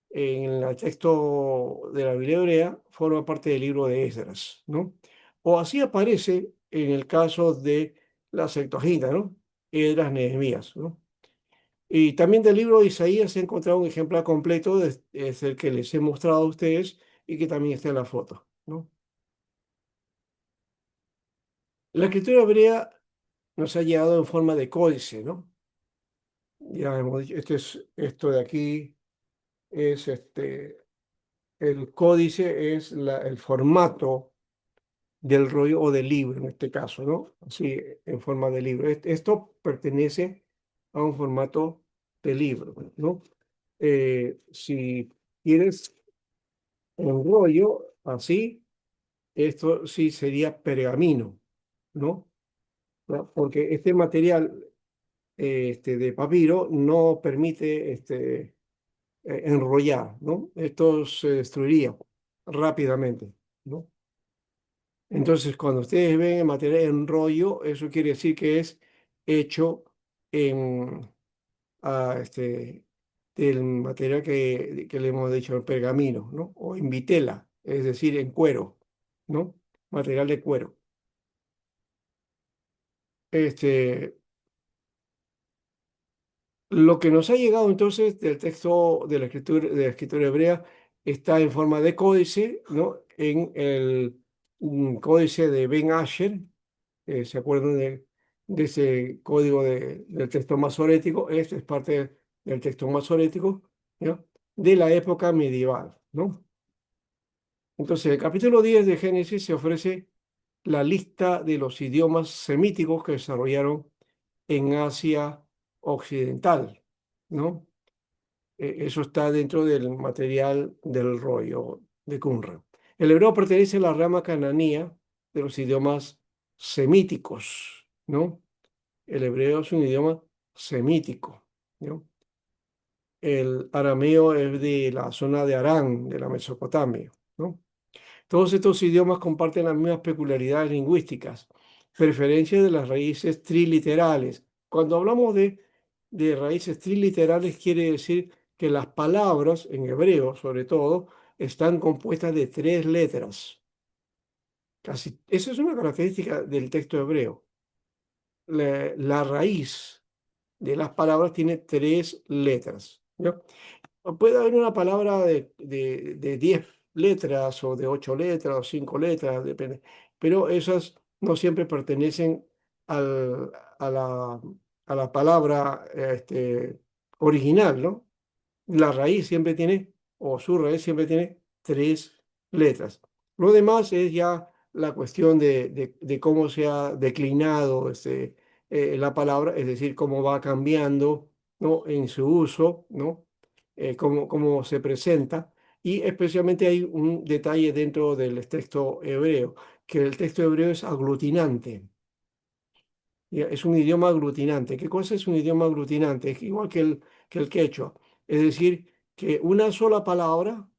en el texto de la Biblia hebrea, forma parte del libro de Esdras, ¿no? O así aparece en el caso de la Septuaginta, ¿no? Esdras, Nehemías, ¿no? Y también del libro de Isaías he encontrado un ejemplar completo, es el que les he mostrado a ustedes y que también está en la foto, ¿no? La escritura hebrea nos ha llegado en forma de códice, ¿no? Ya hemos dicho, esto de aquí es el códice es el formato del rollo o del libro en este caso, ¿no? Así, en forma de libro. Esto pertenece a un formato de libro, ¿no? Si quieres un rollo así, esto sí sería pergamino, ¿no? ¿No? Porque este material de papiro no permite enrollar, ¿no? Esto se destruiría rápidamente, ¿no? Entonces, cuando ustedes ven el material en rollo, eso quiere decir que es hecho en, del material que le hemos dicho, el pergamino, ¿no? O en vitela, es decir, en cuero, ¿no? Material de cuero. Este, lo que nos ha llegado entonces del texto de la escritura hebrea está en forma de códice, ¿no? En el códice de Ben Asher. ¿Se acuerdan de ese código del texto masorético? Este es parte del texto masorético, ¿no? De la época medieval, ¿no? Entonces, el capítulo 10 de Génesis se ofrece la lista de los idiomas semíticos que desarrollaron en Asia occidental, ¿no? Eso está dentro del material del rollo de Qumran. El hebreo pertenece a la rama canaanía de los idiomas semíticos, ¿no? El hebreo es un idioma semítico, ¿no? El arameo es de la zona de Arán, de la Mesopotamia, ¿no? Todos estos idiomas comparten las mismas peculiaridades lingüísticas, preferencia de las raíces triliterales. Cuando hablamos de raíces triliterales, quiere decir que las palabras, en hebreo sobre todo, están compuestas de tres letras. Casi, esa es una característica del texto hebreo. La raíz de las palabras tiene tres letras, ¿no? Puede haber una palabra de 10 letras o de 8 letras o 5 letras, depende, pero esas no siempre pertenecen al- a a la palabra original, ¿no? La raíz siempre tiene, o su raíz siempre tiene tres letras. Lo demás es ya la cuestión de cómo se ha declinado la palabra, es decir, cómo va cambiando, ¿no? En su uso, ¿no? Cómo se presenta. Y especialmente hay un detalle dentro del texto hebreo, que el texto hebreo es aglutinante. Ya, es un idioma aglutinante. ¿Qué cosa es un idioma aglutinante? Es igual que el quechua. Es decir, que una sola palabra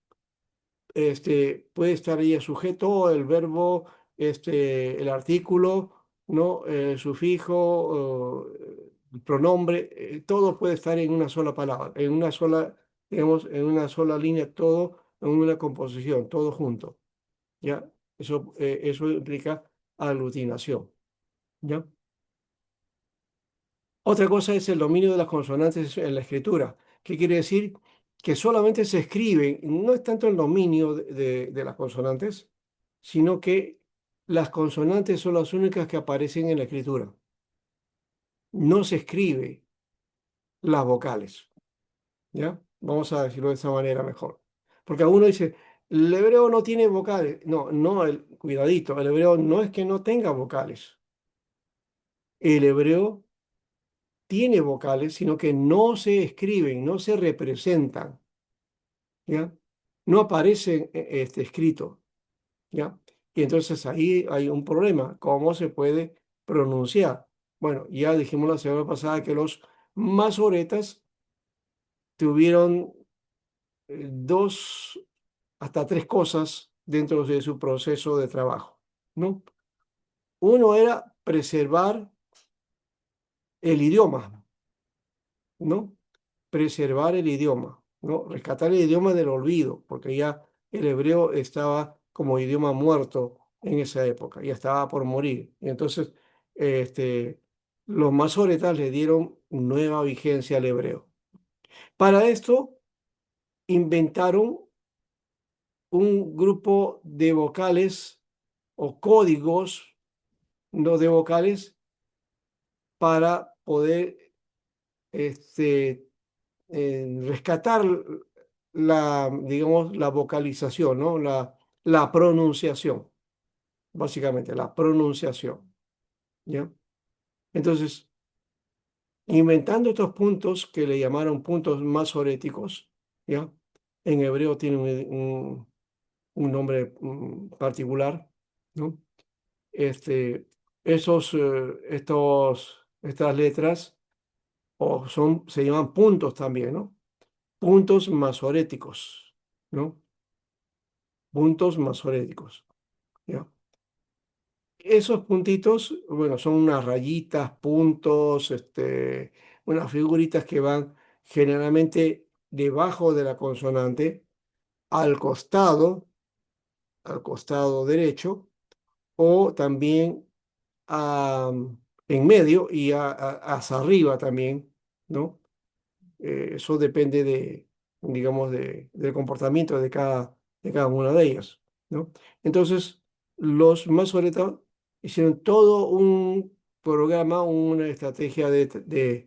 puede estar ahí el sujeto, el verbo, el artículo, ¿no? El sufijo, el pronombre, todo puede estar en una sola palabra, en una sola, digamos, en una sola línea, todo en una composición, todo junto. ¿Ya? Eso implica aglutinación. ¿Ya? Otra cosa es el dominio de las consonantes en la escritura. ¿Qué quiere decir? Que solamente se escriben, no es tanto el dominio de las consonantes, sino que las consonantes son las únicas que aparecen en la escritura. No se escribe las vocales, ¿ya? Vamos a decirlo de esa manera mejor. Porque alguno dice, el hebreo no tiene vocales. No, no, cuidadito, el hebreo no es que no tenga vocales. El hebreo tiene vocales, sino que no se escriben, no se representan, ¿ya? No aparecen escrito, ¿ya? Y entonces ahí hay un problema, ¿cómo se puede pronunciar? Bueno, ya dijimos la semana pasada que los masoretas tuvieron dos hasta tres cosas dentro de su proceso de trabajo, ¿no? Uno era preservar el idioma, ¿no? Preservar el idioma, ¿no? Rescatar el idioma del olvido, porque ya el hebreo estaba como idioma muerto en esa época, ya estaba por morir. Y entonces, este, los masoretas le dieron nueva vigencia al hebreo. Para esto, inventaron un grupo de vocales o códigos, no de vocales, para poder rescatar digamos, la vocalización, ¿no? La pronunciación, básicamente, la pronunciación, ¿ya? Entonces, inventando estos puntos que le llamaron puntos masoréticos, ¿ya? En hebreo tienen un nombre particular, ¿no? Este, estas letras se llaman puntos también, ¿no? Puntos masoréticos, ¿no? Puntos masoréticos, ¿ya? Esos puntitos, bueno, son unas rayitas, puntos, unas figuritas que van generalmente debajo de la consonante, al al costado derecho, o también en medio y hacia arriba también, ¿no? Eso depende digamos, del comportamiento de cada una de ellas, ¿no? Entonces, los masoretas hicieron todo un programa, una estrategia de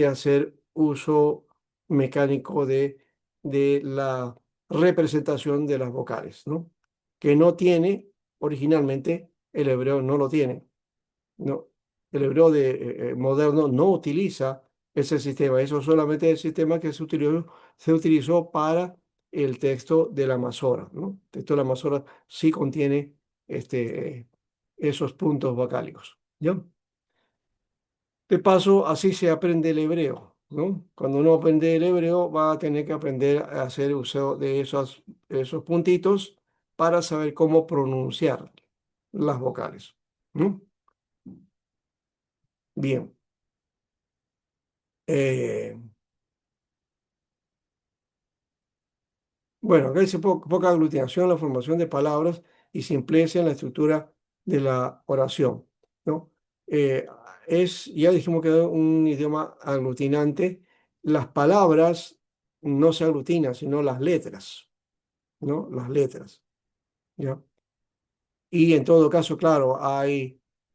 hacer uso mecánico de la representación de las vocales, ¿no? Que no tiene, originalmente, el hebreo no lo tiene, ¿no? El hebreo moderno no utiliza ese sistema. Eso solamente es el sistema que se utilizó para el texto de la Masora, ¿no? El texto de la Masora sí contiene esos puntos vocálicos, ¿ya? De paso, así se aprende el hebreo, ¿no? Cuando uno aprende el hebreo, va a tener que aprender a hacer uso de esos puntitos para saber cómo pronunciar las vocales, ¿no? Bien. Eh, bueno, acá dice poca aglutinación, la formación de palabras y simpleza en la estructura de la oración, ¿no? Eh, ya dijimos que es un idioma aglutinante. Las palabras no se aglutinan, sino las letras, ¿no? Las letras, ¿ya? Y en todo caso, claro,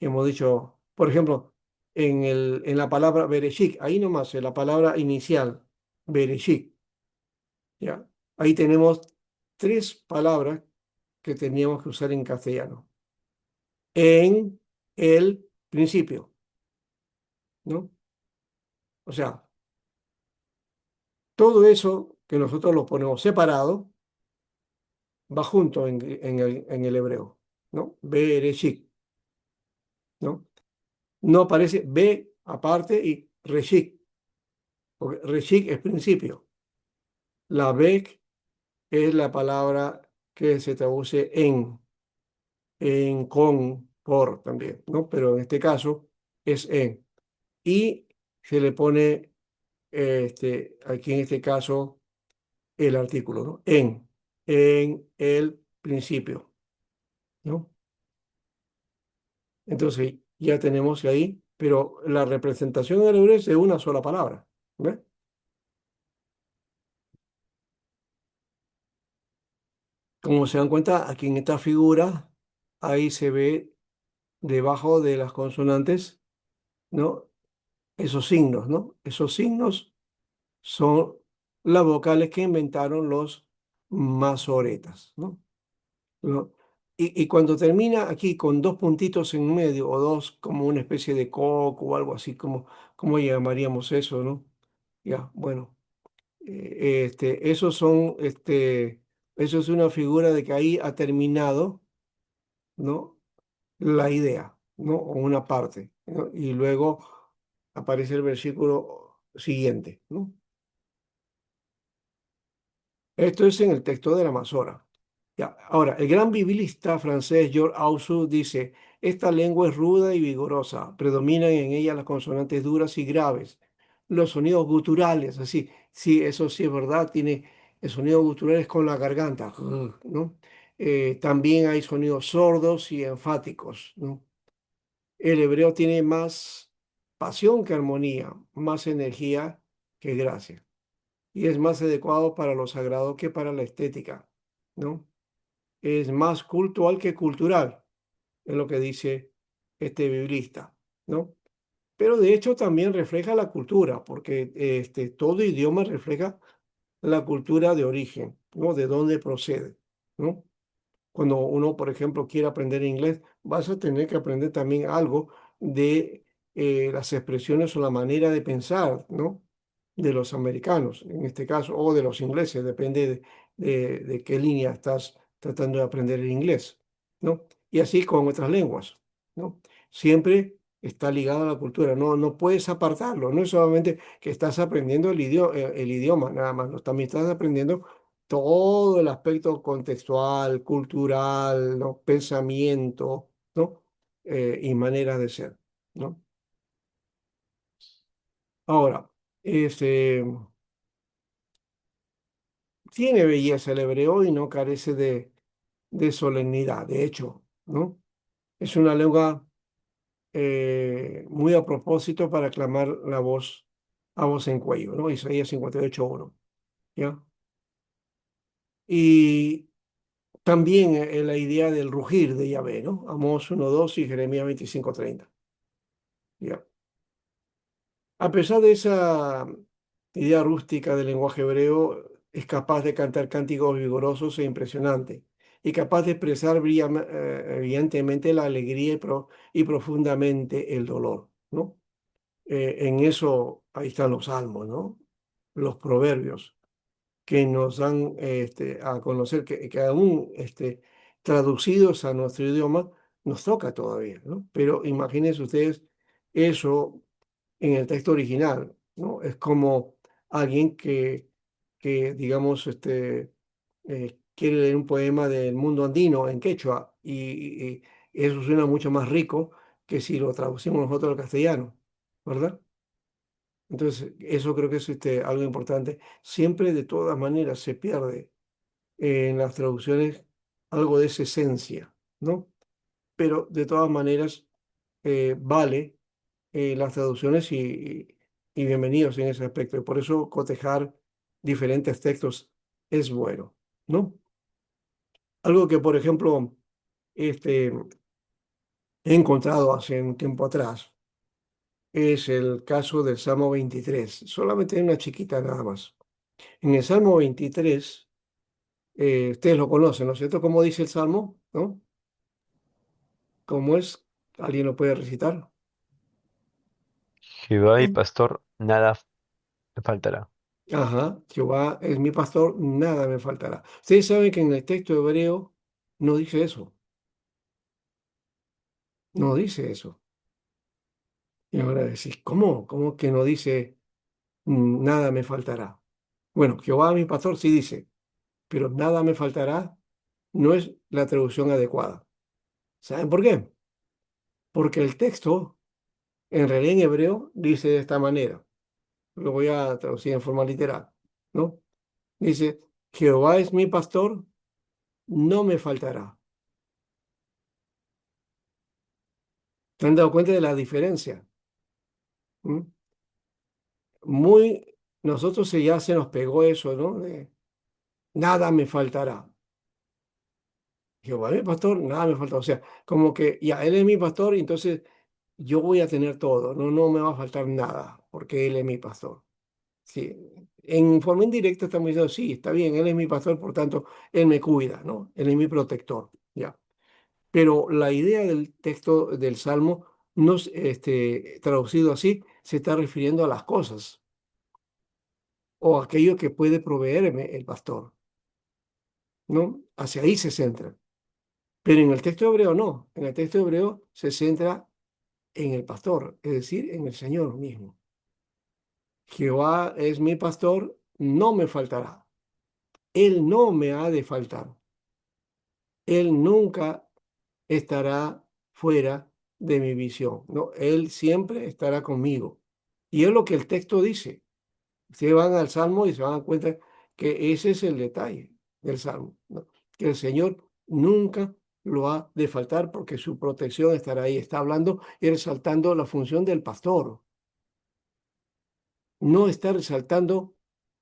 hemos dicho, por ejemplo, en la palabra bereshit, ahí nomás, en la palabra inicial, bereshit, ¿ya? Ahí tenemos tres palabras que teníamos que usar en castellano. En el principio, ¿no? O sea, todo eso que nosotros lo ponemos separado va junto en el hebreo, ¿no? Bereshit, ¿no? No aparece be aparte y reshit, porque reshit es principio. La be es la palabra que se traduce en con, por también, ¿no? Pero en este caso es en. Y se le pone, aquí en este caso, el artículo, ¿no? En el principio, ¿no? Entonces ya tenemos ahí, pero la representación del hebreo es de una sola palabra, ¿ves? Como se dan cuenta, aquí en esta figura, ahí se ve debajo de las consonantes, ¿no? Esos signos, ¿no? Esos signos son las vocales que inventaron los masoretas, ¿no? ¿No? Y cuando termina aquí con dos puntitos en medio o dos como una especie de coco o algo así, como llamaríamos eso, ¿no? Ya, bueno, esos son, eso es una figura de que ahí ha terminado, ¿no? La idea, ¿no? O una parte, ¿no? Y luego aparece el versículo siguiente, ¿no? Esto es en el texto de la Masora. Ya. Ahora, el gran biblista francés Georges Aussou dice, esta lengua es ruda y vigorosa, predominan en ella las consonantes duras y graves, los sonidos guturales, así, sí, eso sí es verdad, tiene el sonido guturales con la garganta, ¿no? También hay sonidos sordos y enfáticos, ¿no? El hebreo tiene más pasión que armonía, más energía que gracia y es más adecuado para lo sagrado que para la estética, ¿no? Es más cultural que cultural, es lo que dice este biblista, ¿no? Pero de hecho también refleja la cultura, porque todo idioma refleja la cultura de origen, ¿no? De dónde procede, ¿no? Cuando uno, por ejemplo, quiere aprender inglés, vas a tener que aprender también algo de las expresiones o la manera de pensar, ¿no? De los americanos, en este caso, o de los ingleses, depende de qué línea estás tratando de aprender el inglés, ¿no? Y así con otras lenguas, ¿no? Siempre está ligado a la cultura, no puedes apartarlo, no es solamente que estás aprendiendo el idioma, nada más, no, también estás aprendiendo todo el aspecto contextual, cultural, ¿no? Pensamiento, ¿no? Y manera de ser, ¿no? Ahora, tiene belleza el hebreo y no carece de solemnidad, de hecho, ¿no? Es una lengua muy a propósito para clamar la voz a voz en cuello, ¿no? Isaías 58:1, ¿ya? Y también la idea del rugir de Yahvé, ¿no? Amós 1:2 y Jeremías 25:30. ¿Ya? A pesar de esa idea rústica del lenguaje hebreo, es capaz de cantar cánticos vigorosos e impresionantes y capaz de expresar brillantemente la alegría y profundamente el dolor, ¿no? En eso ahí están los salmos, ¿no? Los proverbios que nos dan a conocer que aún traducidos a nuestro idioma nos toca todavía, ¿no? Pero imagínense ustedes eso en el texto original, ¿no? Es como alguien que digamos, quiere leer un poema del mundo andino en quechua y eso suena mucho más rico que si lo traducimos nosotros al castellano, ¿verdad? Entonces, eso creo que es algo importante. Siempre, de todas maneras, se pierde en las traducciones algo de esa esencia, ¿no? Pero, de todas maneras, vale las traducciones y bienvenidos en ese aspecto. Y por eso cotejar diferentes textos es bueno, ¿no? Algo que, por ejemplo, he encontrado hace un tiempo atrás es el caso del Salmo 23. Solamente una chiquita nada más. En el Salmo 23, ustedes lo conocen, ¿no es cierto? ¿Cómo dice el Salmo? ¿No? ¿Cómo es? ¿Alguien lo puede recitar? Jehová mi Eh, pastor, nada me faltará. Ajá, Jehová es mi pastor, nada me faltará. Ustedes saben que en el texto hebreo no dice eso, no dice eso. Y ahora decís, ¿cómo? ¿Cómo que no dice nada me faltará? Bueno, Jehová mi pastor sí dice, pero nada me faltará no es la traducción adecuada. ¿Saben por qué? Porque el texto, en realidad en hebreo, dice de esta manera. Lo voy a traducir en forma literal, ¿no? Dice, Jehová es mi pastor, no me faltará. ¿Se han dado cuenta de la diferencia? ¿Mm? Muy, nosotros ya se nos pegó eso, ¿no? De, nada me faltará. Jehová es mi pastor, nada me falta. O sea, como que ya Él es mi pastor y entonces yo voy a tener todo, no, no me va a faltar nada, porque Él es mi pastor. Sí, en forma indirecta estamos diciendo, sí, está bien, Él es mi pastor, por tanto, Él me cuida, ¿no? Él es mi protector, ya. Pero la idea del texto del Salmo, no, traducido así, se está refiriendo a las cosas o aquello que puede proveerme el pastor, ¿no? Hacia ahí se centra. Pero en el texto hebreo no, en el texto hebreo se centra en el pastor, es decir, en el Señor mismo. Jehová es mi pastor, no me faltará. Él no me ha de faltar. Él nunca estará fuera de mi visión, ¿no? Él siempre estará conmigo. Y es lo que el texto dice. Ustedes van al Salmo y se van a dar cuenta que ese es el detalle del Salmo, ¿no? Que el Señor nunca lo ha de faltar porque su protección estará ahí. Está hablando y resaltando la función del pastor. No está resaltando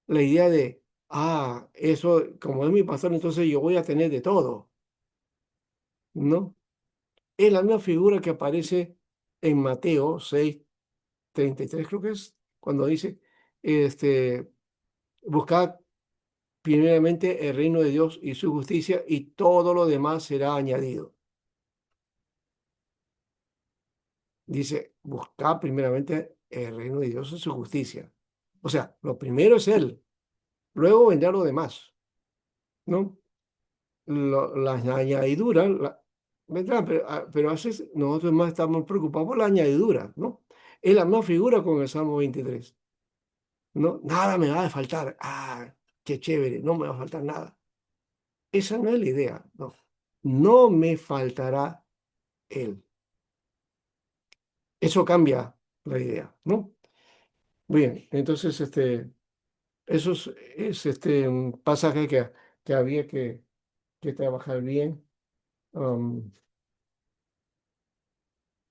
la idea de, eso, como es mi pastor, entonces yo voy a tener de todo, ¿no? Es la misma figura que aparece en Mateo 6:33 creo que es, cuando dice, este, buscad primeramente el reino de Dios y su justicia y todo lo demás será añadido. Dice, buscad primeramente el reino de Dios y su justicia. O sea, lo primero es Él, luego vendrá lo demás, ¿no? Las añadiduras vendrán, pero a veces nosotros más estamos preocupados por las añadiduras, ¿no? Es la misma figura con el Salmo 23. No, nada me va a faltar. Qué chévere, no me va a faltar nada. Esa no es la idea, no. No me faltará él. Eso cambia la idea, ¿no? Bien, entonces eso es un pasaje que había que trabajar bien. Um,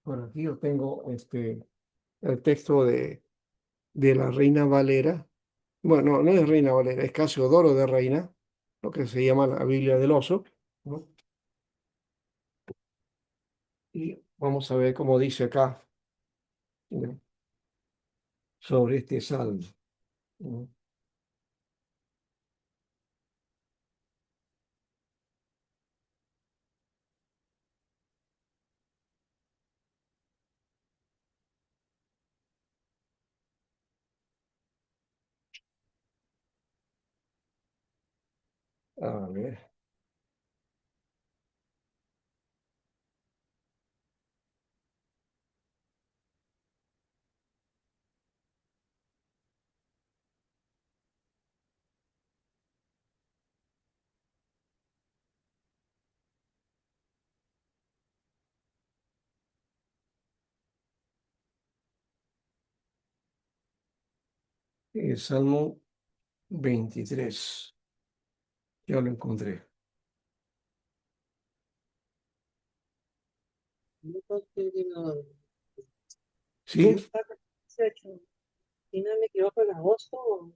por aquí yo tengo el texto de la Reina Valera. Bueno, no es Reina Valera, es Casiodoro de Reina, lo que se llama la Biblia del Oso, ¿no? Y vamos a ver cómo dice acá, ¿no? Sobre este salmo, ¿no? A ver. El Salmo 23. Ya lo encontré. ¿Sí? Si no me equivoco, en agosto.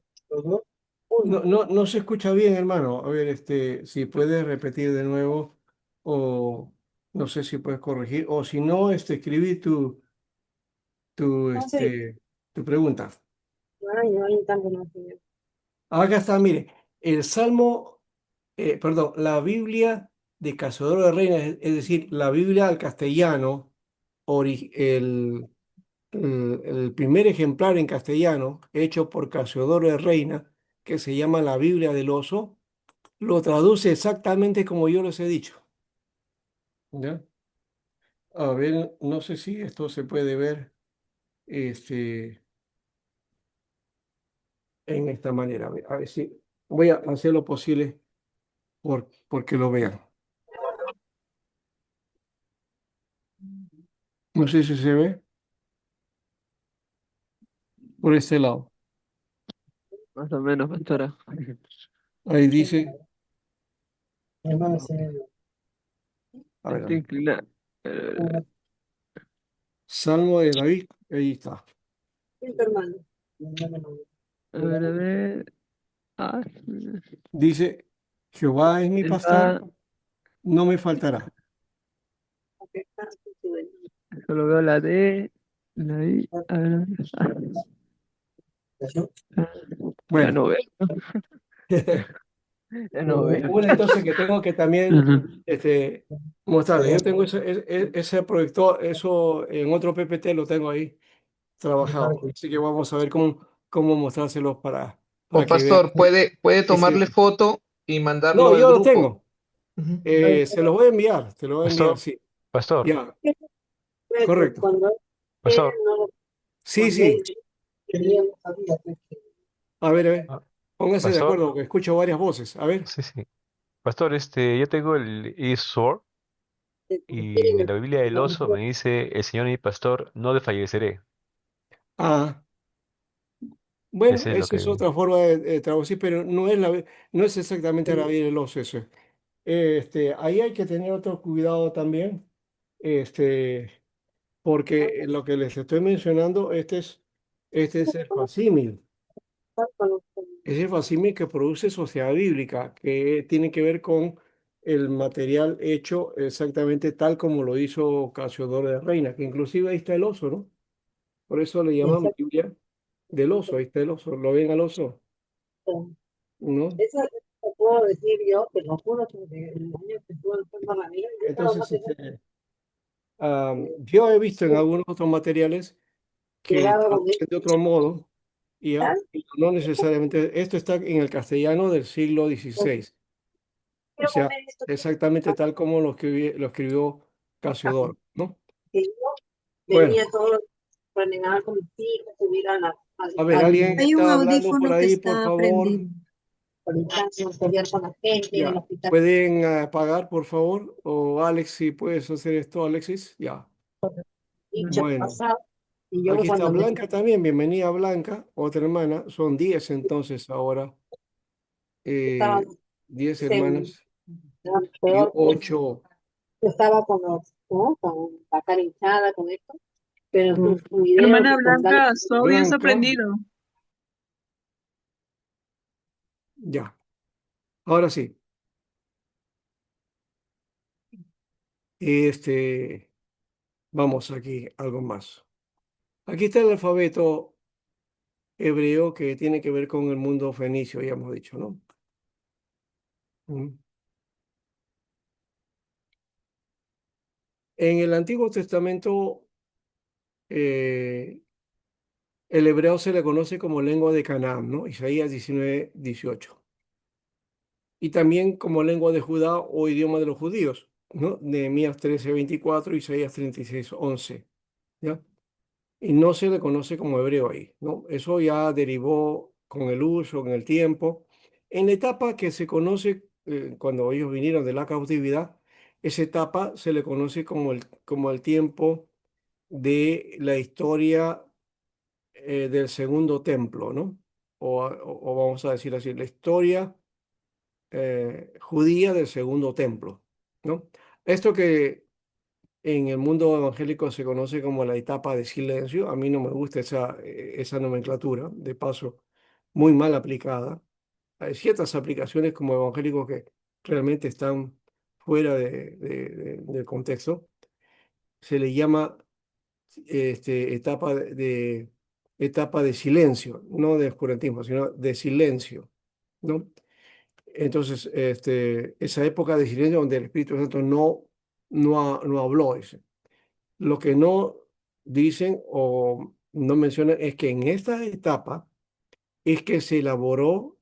No se escucha bien, hermano. A ver, si puedes repetir de nuevo o no sé si puedes corregir o si no, escribí tu, Entonces, tu pregunta. no hay tanto más. Señor. Acá está, mire, el Salmo, perdón, la Biblia de Cazador de Reinas, es decir, la Biblia al castellano, el primer ejemplar en castellano, hecho por Cazador de Reina, que se llama la Biblia del Oso, lo traduce exactamente como yo les he dicho. ¿Ya? A ver, no sé si esto se puede ver este, en esta manera. A ver si voy a hacer lo posible porque lo vean. No sé si se ve por este lado. Más o menos, pastora. Ahí dice, Hermano, a ver, Está inclinado. Salmo de David, ahí está. hermano. A ver, a ver. Ah, Dice, Jehová es mi pastor, está. no me faltará. Solo veo la D, la I. A ver, a ver. Ya Bueno, no veo. Ya no veo. una entonces que tengo que también Ujú. mostrarles. Yo tengo ese proyector, eso en otro PPT lo tengo ahí trabajado. Así que vamos a ver cómo mostrárselos O para que vean. pastor, puede Ese. tomarle foto y mandarlo No, al yo lo grupo. tengo. Ujú. Se los voy a enviar, te lo voy a enviar, Pastor, sí. pastor, Ya, correcto. Cuando pastor. Sí, cuando él sí. quería, no sabía que A ver. Ah, Pónganse de pastor, acuerdo, porque escucho varias voces. A ver. sí, sí. Pastor, yo tengo el eSword y en la Biblia del oso me dice, el Señor es mi pastor, no desfalleceré. Ah, bueno, Ese es lo esa es que... otra forma de traducir, pero no es exactamente la vida del oso eso. Ahí hay que tener otro cuidado también, este, porque lo que les estoy mencionando, este es el facímil. Es el facímil que produce Sociedad Bíblica, que tiene que ver con el material hecho exactamente tal como lo hizo Casiodoro de Reina, que inclusive ahí está el oso, ¿no? Por eso le llaman Biblia del oso, ahí está el oso, ¿lo ven al oso? ¿No? eso lo puedo decir yo, te lo juro que el año que estuve en Ramírez, yo estaba Entonces, más yo he visto en algunos otros materiales que llegado donde traducen de otro modo, está, ¿ya? Y no necesariamente, esto está en el castellano del siglo XVI, o quiero sea, comer esto exactamente tal como lo escribió Casiodoro, ¿no? que yo Bueno, venía todo planeado con mis hijos, subir a a ver, ¿alguien Hay un está hablando por audífono que ahí, por está favor? prendido. pelear con la gente en el Ya, hospital. ¿pueden apagar, por favor? O Alex, si puedes hacer esto, Alexis, ya. Dicho Bueno, pasado, y yo aquí está cuando me Blanca también, bienvenida Blanca, otra hermana, son 10 entonces ahora, estaba eh, 10 en hermanas y peor, ocho. yo estaba con los, ¿no? Con la cara hinchada, con esto, pero sus videos Hermana y contar, Blanca, su audio está Blanca, prendido. ya, ahora sí, este, vamos aquí, algo más. Aquí está el alfabeto hebreo que tiene que ver con el mundo fenicio, ya hemos dicho, ¿no? Mm. En el Antiguo Testamento, eh, el hebreo se le conoce como lengua de Canaán, ¿no? Isaías 19:18. y también como lengua de Judá o idioma de los judíos, ¿no? Nehemías 13:24, Isaías 36:11, ¿ya? Y no se le conoce como hebreo ahí, ¿no? Eso ya derivó con el uso, con el tiempo. En la etapa que se conoce, cuando ellos vinieron de la cautividad, esa etapa se le conoce como el tiempo de la historia del segundo templo, ¿no? O vamos a decir así, la historia judía del segundo templo, ¿no? Esto que en el mundo evangélico se conoce como la etapa de silencio. A mí no me gusta esa nomenclatura, de paso, muy mal aplicada. Hay ciertas aplicaciones como evangélicos que realmente están fuera del contexto. Se le llama etapa de silencio, no de oscurantismo, sino de silencio, ¿no? Entonces, esa época de silencio donde el Espíritu Santo no habló. Lo que no dicen o no mencionan es que en esta etapa es que se elaboró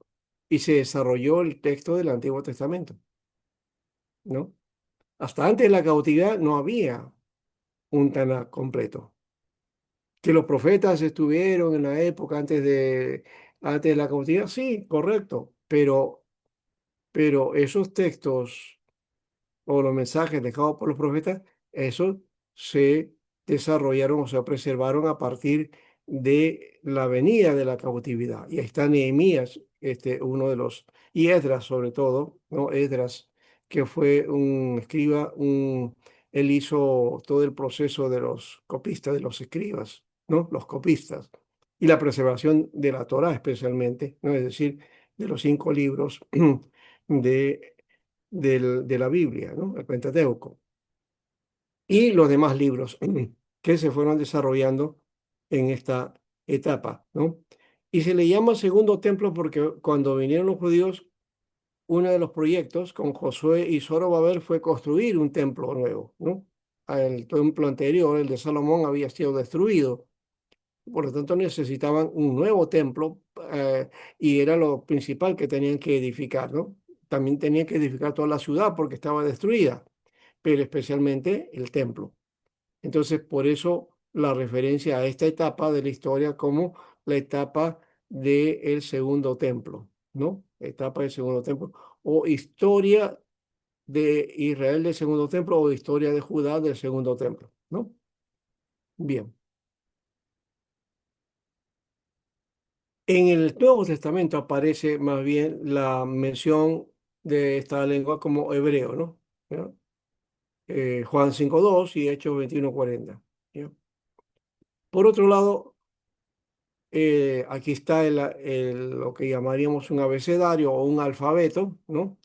y se desarrolló el texto del Antiguo Testamento, ¿no? Hasta antes de la cautividad no había un Tanakh completo. Que los profetas estuvieron en la época antes de la cautividad, sí, correcto, pero esos textos o los mensajes dejados por los profetas, esos se desarrollaron o se preservaron a partir de la venida de la cautividad. Y ahí está Nehemías, uno de los, y Esdras sobre todo, ¿no? Esdras, que fue un escriba, él hizo todo el proceso de los copistas, de los escribas, ¿no? Los copistas. Y la preservación de la Torá especialmente, ¿no? Es decir, de los 5 libros de de la Biblia, ¿no? El Pentateuco, y los demás libros que se fueron desarrollando en esta etapa, ¿no? Y se le llama segundo templo porque cuando vinieron los judíos, uno de los proyectos con Josué y Zorobabel fue construir un templo nuevo, ¿no? El templo anterior, el de Salomón, había sido destruido. Por lo tanto, necesitaban un nuevo templo y era lo principal que tenían que edificar, ¿no? También tenían que edificar toda la ciudad porque estaba destruida, pero especialmente el templo. Entonces, por eso la referencia a esta etapa de la historia como la etapa del segundo templo, ¿no? Etapa del segundo templo, o historia de Israel del segundo templo, o historia de Judá del segundo templo, ¿no? Bien. En el Nuevo Testamento aparece más bien la mención de esta lengua como hebreo, ¿no? ¿Ya? Juan 5:2 y Hechos 21:40. ¿Ya? Por otro lado, aquí está lo que llamaríamos un abecedario o un alfabeto, ¿no?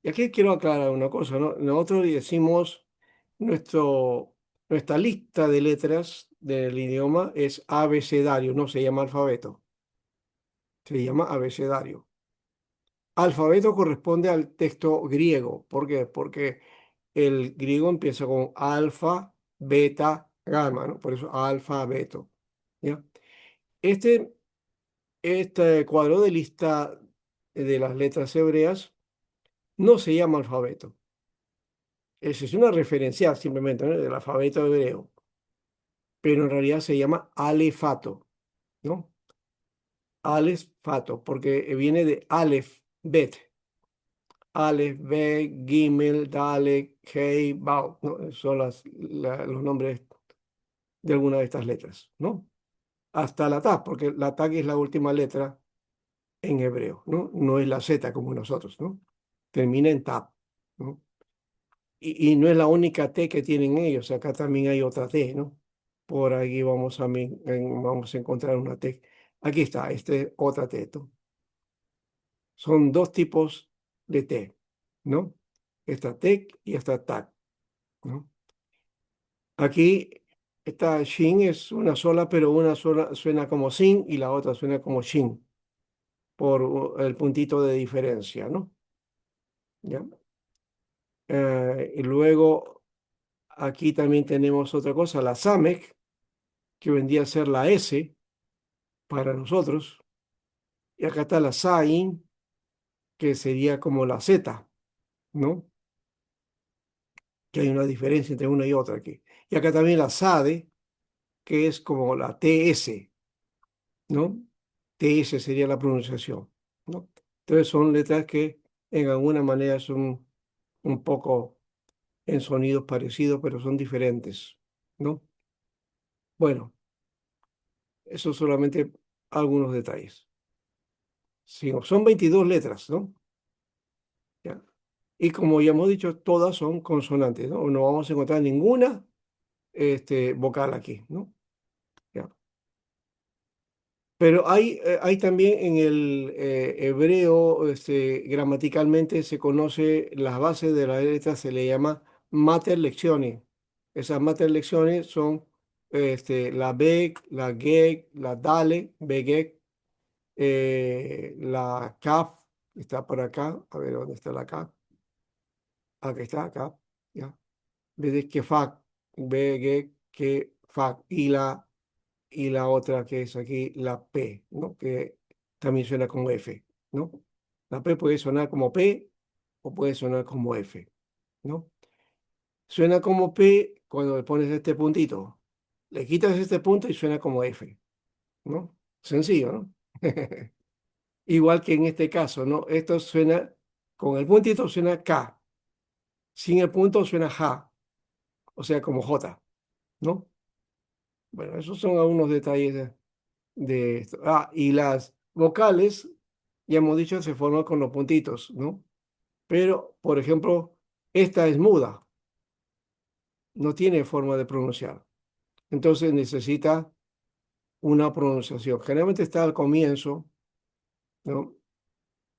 Y aquí quiero aclarar una cosa, ¿no? Nosotros decimos nuestra lista de letras del idioma es abecedario, no se llama alfabeto, se llama abecedario. Alfabeto corresponde al texto griego. ¿Por qué? Porque el griego empieza con alfa, beta, gamma, ¿no? Por eso alfabeto. ¿Ya? Este, este cuadro de lista de las letras hebreas no se llama alfabeto. Es una referencial simplemente, ¿no? Del alfabeto hebreo. Pero en realidad se llama alefato, ¿no? Alefato, porque viene de alef, bet. Aleph, Bet, Gimel, Dalek, Hei, Bau, ¿no? Son los nombres de alguna de estas letras, ¿no? Hasta la Ta, porque la Ta es la última letra en hebreo, ¿no? No es la Z como nosotros, ¿no? Termina en Tab, ¿no? Y no es la única T que tienen ellos, acá también hay otra T, ¿no? Por aquí vamos a encontrar una T. Aquí está, otra T, ¿no? Son dos tipos de T, ¿no? Esta T y esta TAC, ¿no? Aquí esta Shin es una sola, pero una sola suena como Sin y la otra suena como Shin, por el puntito de diferencia, ¿no? ¿Ya? Y luego aquí también tenemos otra cosa, la Samek, que vendría a ser la S para nosotros. Y acá está la Sain, que sería como la Z, ¿no? Que hay una diferencia entre una y otra aquí. Y acá también la SADE, que es como la TS, ¿no? TS sería la pronunciación, ¿no? Entonces son letras que en alguna manera son un poco en sonidos parecidos, pero son diferentes, ¿no? Bueno, eso solamente algunos detalles. Sí, son 22 letras, ¿no? Ya. Y como ya hemos dicho, todas son consonantes, ¿no? No vamos a encontrar ninguna vocal aquí, ¿no? Ya. Pero hay también en el hebreo, gramaticalmente se conoce las bases de las letras, se le llama mater lecciones. Esas mater lecciones son la Beg, la Geg, la Dale, Begek, la Kaf, está por acá, a ver dónde está la Kaf, aquí está, acá, ya. Desde que Fak, Begek, que Fak, y la otra que es aquí la P, ¿no? Que también suena como F, ¿no? La P puede sonar como P o puede sonar como F, ¿no? Suena como P cuando le pones este puntito. Le quitas este punto y suena como F, ¿no? Sencillo, ¿no? Igual que en este caso, ¿no? Esto suena, con el puntito suena K, sin el punto suena J, o sea, como J, ¿no? Bueno, esos son algunos detalles de esto. Ah, y las vocales, ya hemos dicho, se forman con los puntitos, ¿no? Pero, por ejemplo, esta es muda, no tiene forma de pronunciar. Entonces necesita una pronunciación. Generalmente está al comienzo, ¿no?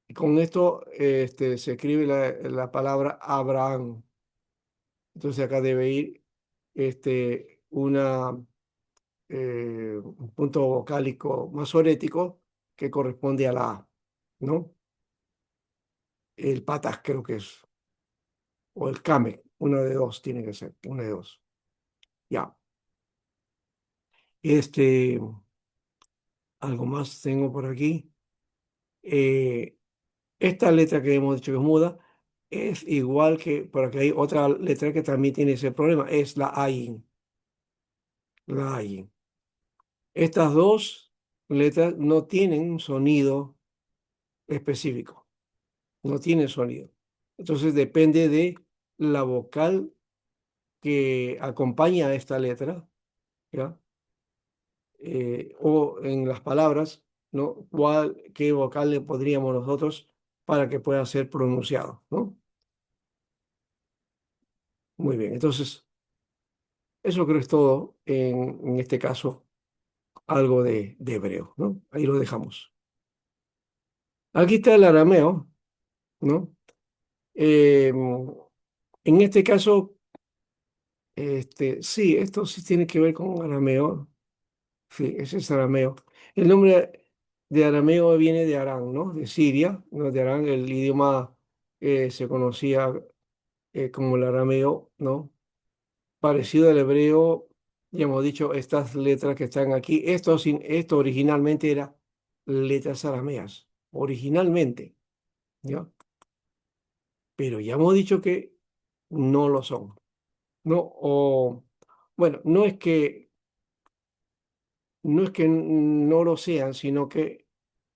Y con esto se escribe la palabra Abraham. Entonces acá debe ir un punto vocálico masorético que corresponde a la A, ¿no? El patas creo que es, o el kame, una de dos tiene que ser, una de dos. Ya. Este, algo más tengo por aquí. Eh, esta letra que hemos dicho que es muda es igual que, porque hay otra letra que también tiene ese problema, es la ayin. La ayin. Estas dos letras no tienen un sonido específico, no tienen sonido. Entonces depende de la vocal que acompaña a esta letra, ¿ya? O en las palabras, ¿no? ¿Qué vocal le podríamos nosotros para que pueda ser pronunciado, ¿no? Muy bien, entonces, eso creo es todo en este caso, algo de hebreo, ¿no? Ahí lo dejamos. Aquí está el arameo, ¿no? En este caso, sí, esto sí tiene que ver con arameo. Sí, ese es arameo. El nombre de arameo viene de Arán, ¿no? De Siria, ¿no? De Arán, el idioma se conocía como el arameo, ¿no? Parecido al hebreo, ya hemos dicho, estas letras que están aquí, esto originalmente era letras arameas, originalmente, ¿ya? Pero ya hemos dicho que no lo son, ¿no? O, bueno, no es que no lo sean, sino que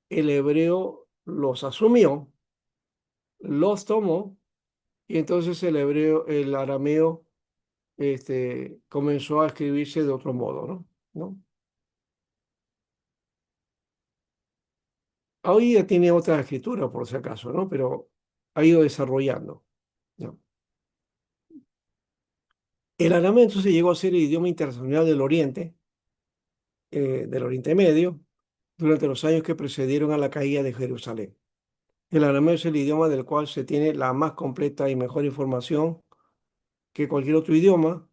el hebreo los asumió, los tomó, y entonces el arameo, comenzó a escribirse de otro modo, ¿no? ¿No? Hoy ya tiene otra escritura, por si acaso, ¿no? Pero ha ido desarrollando, ¿no? El arameo entonces llegó a ser el idioma internacional del Oriente Medio, durante los años que precedieron a la caída de Jerusalén. El arameo es el idioma del cual se tiene la más completa y mejor información que cualquier otro idioma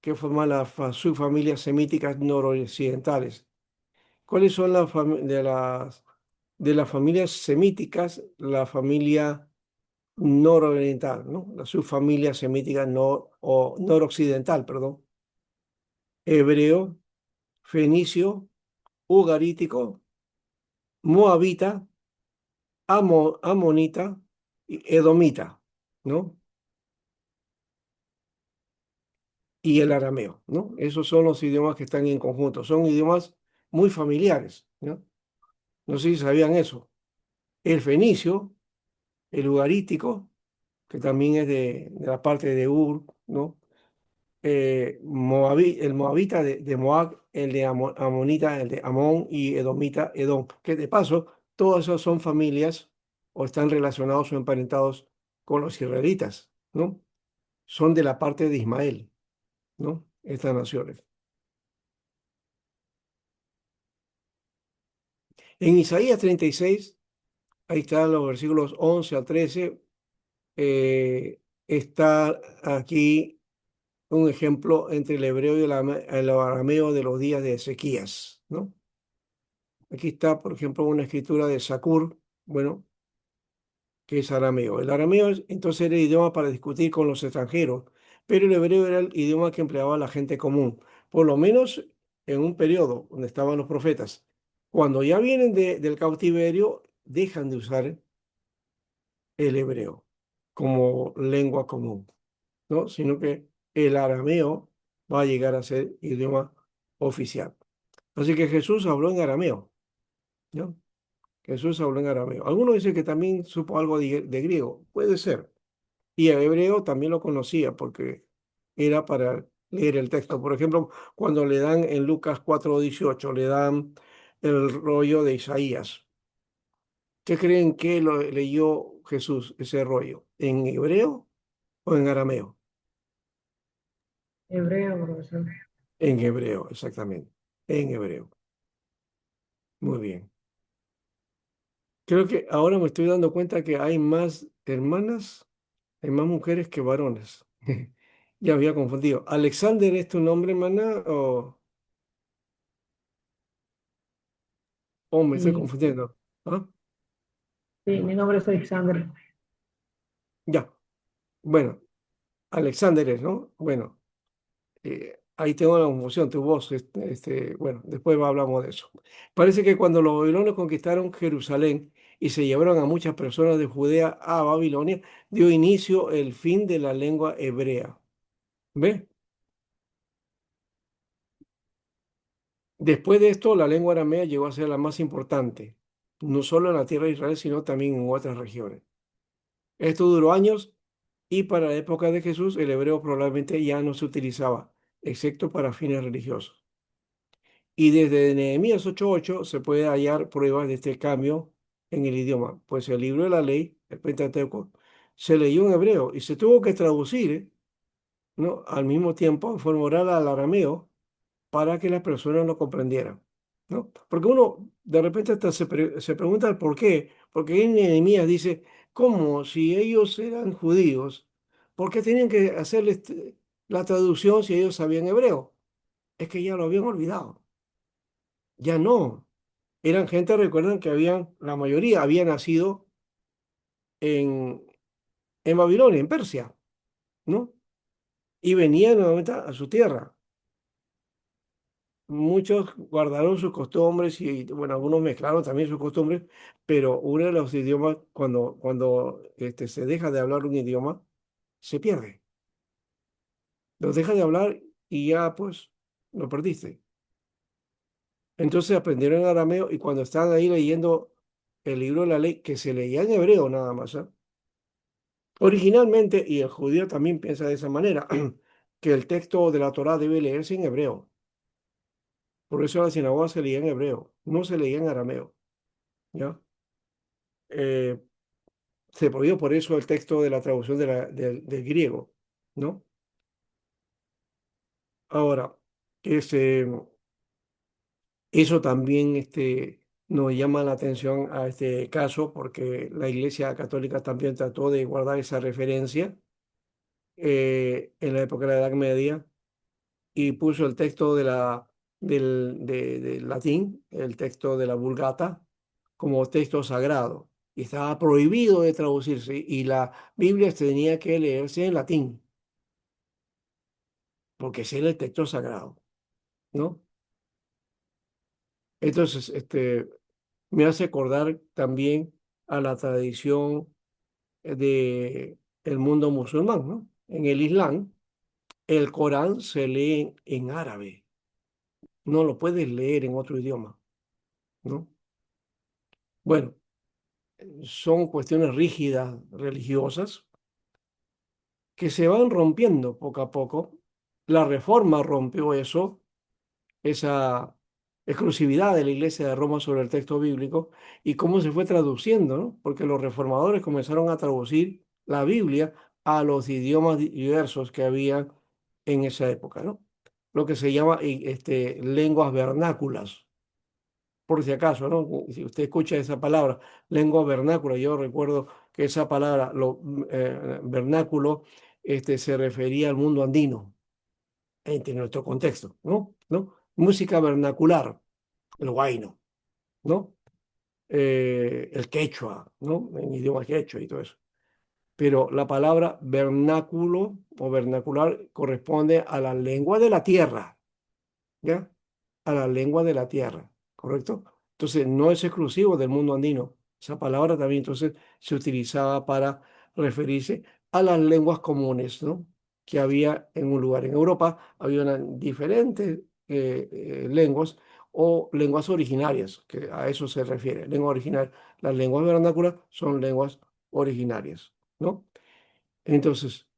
que forman las subfamilias semíticas noroccidentales. ¿Cuáles son de las familias semíticas? La familia nororiental, ¿no? La subfamilia semítica o noroccidental, perdón. Hebreo, fenicio, ugarítico, moabita, amonita y edomita, ¿no? Y el arameo, ¿no? Esos son los idiomas que están en conjunto. Son idiomas muy familiares, ¿no? No sé si sabían eso. El fenicio, el ugarítico, que también es de la parte de Ur, ¿no? El moabita de Moab, el de Amonita, el de Amón y Edomita, Edom, que de paso, todos esos son familias o están relacionados o emparentados con los israelitas, ¿no? Son de la parte de Ismael, ¿no? Estas naciones. En Isaías 36, ahí están los versículos 11 al 13, está aquí un ejemplo entre el hebreo y el arameo de los días de Ezequías, ¿no? Aquí está, por ejemplo, una escritura de Sakur, bueno, que es arameo. El arameo entonces era el idioma para discutir con los extranjeros, pero el hebreo era el idioma que empleaba la gente común, por lo menos en un periodo donde estaban los profetas. Cuando ya vienen del cautiverio, dejan de usar el hebreo como lengua común, ¿no? Sino que el arameo va a llegar a ser idioma oficial. Así que Jesús habló en arameo, ¿no? Jesús habló en arameo. Algunos dicen que también supo algo de griego. Puede ser. Y el hebreo también lo conocía porque era para leer el texto. Por ejemplo, cuando le dan en Lucas 4:18, le dan el rollo de Isaías. ¿Qué creen que lo leyó Jesús, ese rollo? ¿En hebreo o en arameo? Hebreo, profesor. En hebreo, exactamente. En hebreo. Muy bien. Creo que ahora me estoy dando cuenta que hay más hermanas, hay más mujeres que varones. Ya había confundido. ¿Alexander es tu nombre, hermana? ¿O me estoy Sí, confundiendo? ¿Ah? sí, mi nombre es Alexander. Ya. Bueno, Alexander es, ¿no? Bueno, ahí tengo la confusión, tu voz. Bueno, después hablamos de eso. Parece que cuando los babilonios conquistaron Jerusalén y se llevaron a muchas personas de Judea a Babilonia, dio inicio el fin de la lengua hebrea. ¿Ve? Después de esto, la lengua aramea llegó a ser la más importante, no solo en la tierra de Israel, sino también en otras regiones. Esto duró años y para la época de Jesús el hebreo probablemente ya no se utilizaba, excepto para fines religiosos. Y desde Nehemías 8:8 se puede hallar pruebas de este cambio en el idioma, pues el libro de la ley, el Pentateuco, se leyó en hebreo y se tuvo que traducir, ¿no? Al mismo tiempo en forma oral al arameo para que las personas lo comprendieran, ¿no? Porque uno de repente hasta se pregunta el por qué, porque en Nehemías dice, ¿cómo si ellos eran judíos? ¿Por qué tenían que hacerles la traducción si ellos sabían hebreo? Es que ya lo habían olvidado, ya no. Eran gente, recuerdan que la mayoría había nacido en, en Babilonia, en Persia, ¿no? Y venían nuevamente a su tierra. Muchos guardaron sus costumbres y, bueno, algunos mezclaron también sus costumbres, pero uno de los idiomas, cuando se deja de hablar un idioma, se pierde. Lo deja de hablar y ya, pues, lo perdiste. Entonces aprendieron arameo y cuando estaban ahí leyendo el libro de la ley, que se leía en hebreo nada más, ¿ah? Originalmente, y el judío también piensa de esa manera, que el texto de la Torá debe leerse en hebreo. Por eso la sinagoga se leía en hebreo, no se leía en arameo, ¿ya? Eh, Se prohibió por eso el texto de la traducción del griego, ¿no? Ahora, ese, eso también nos llama la atención a este caso porque la Iglesia Católica también trató de guardar esa referencia en la época de la Edad Media y puso el texto del latín, el texto de la Vulgata, como texto sagrado. Y estaba prohibido de traducirse y la Biblia tenía que leerse en latín, porque ese era el texto sagrado, ¿no? Entonces, me hace acordar también a la tradición de el mundo musulmán, ¿no? En el Islam, el Corán se lee en árabe, no lo puedes leer en otro idioma, ¿no? Bueno, son cuestiones rígidas religiosas que se van rompiendo poco a poco. La Reforma rompió eso, esa exclusividad de la Iglesia de Roma sobre el texto bíblico y cómo se fue traduciendo, ¿no? Porque los reformadores comenzaron a traducir la Biblia a los idiomas diversos que había en esa época, ¿no? Lo que se llama lenguas vernáculas, por si acaso, ¿no? Si usted escucha esa palabra, lengua vernácula, yo recuerdo que esa palabra, vernáculo, se refería al mundo andino, en nuestro contexto, ¿no? ¿No? Música vernacular, el huayno, ¿no? El quechua, ¿no? En idioma quechua y todo eso. Pero la palabra vernáculo o vernacular corresponde a la lengua de la tierra, ¿ya? A la lengua de la tierra, ¿correcto? Entonces, no es exclusivo del mundo andino. Esa palabra también entonces se utilizaba para referirse a las lenguas comunes, ¿no? Que había en un lugar. En Europa había diferentes lenguas o lenguas originarias, que a eso se refiere. Lengua original. Las lenguas vernáculas son lenguas originarias, ¿no? Entonces,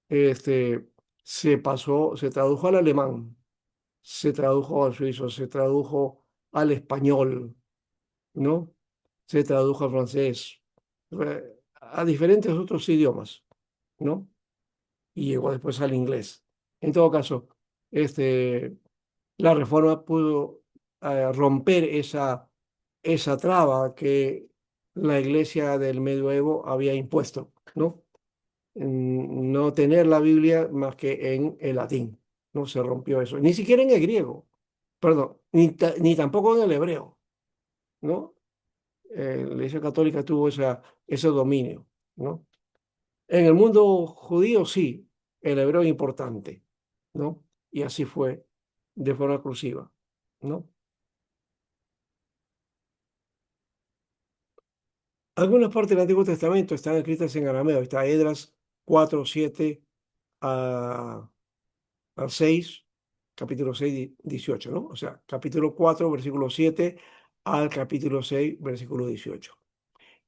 este, se tradujo al alemán, se tradujo al suizo, se tradujo al español, ¿no? Se tradujo al francés, a diferentes otros idiomas, ¿no? Y llegó después al inglés. En todo caso, este, la reforma pudo romper esa traba que la iglesia del medioevo había impuesto, ¿no? No tener la Biblia más que en el latín, no se rompió eso, ni siquiera en el griego, perdón, ni tampoco en el hebreo, ¿no? La Iglesia Católica tuvo ese dominio, ¿no? En el mundo judío sí, el hebreo es importante, ¿no? Y así fue de forma exclusiva, ¿no? Algunas partes del Antiguo Testamento están escritas en arameo, está Esdras 4, 7 a, al 6, capítulo 6, 18, ¿no? O sea, capítulo 4, versículo 7 al capítulo 6, versículo 18.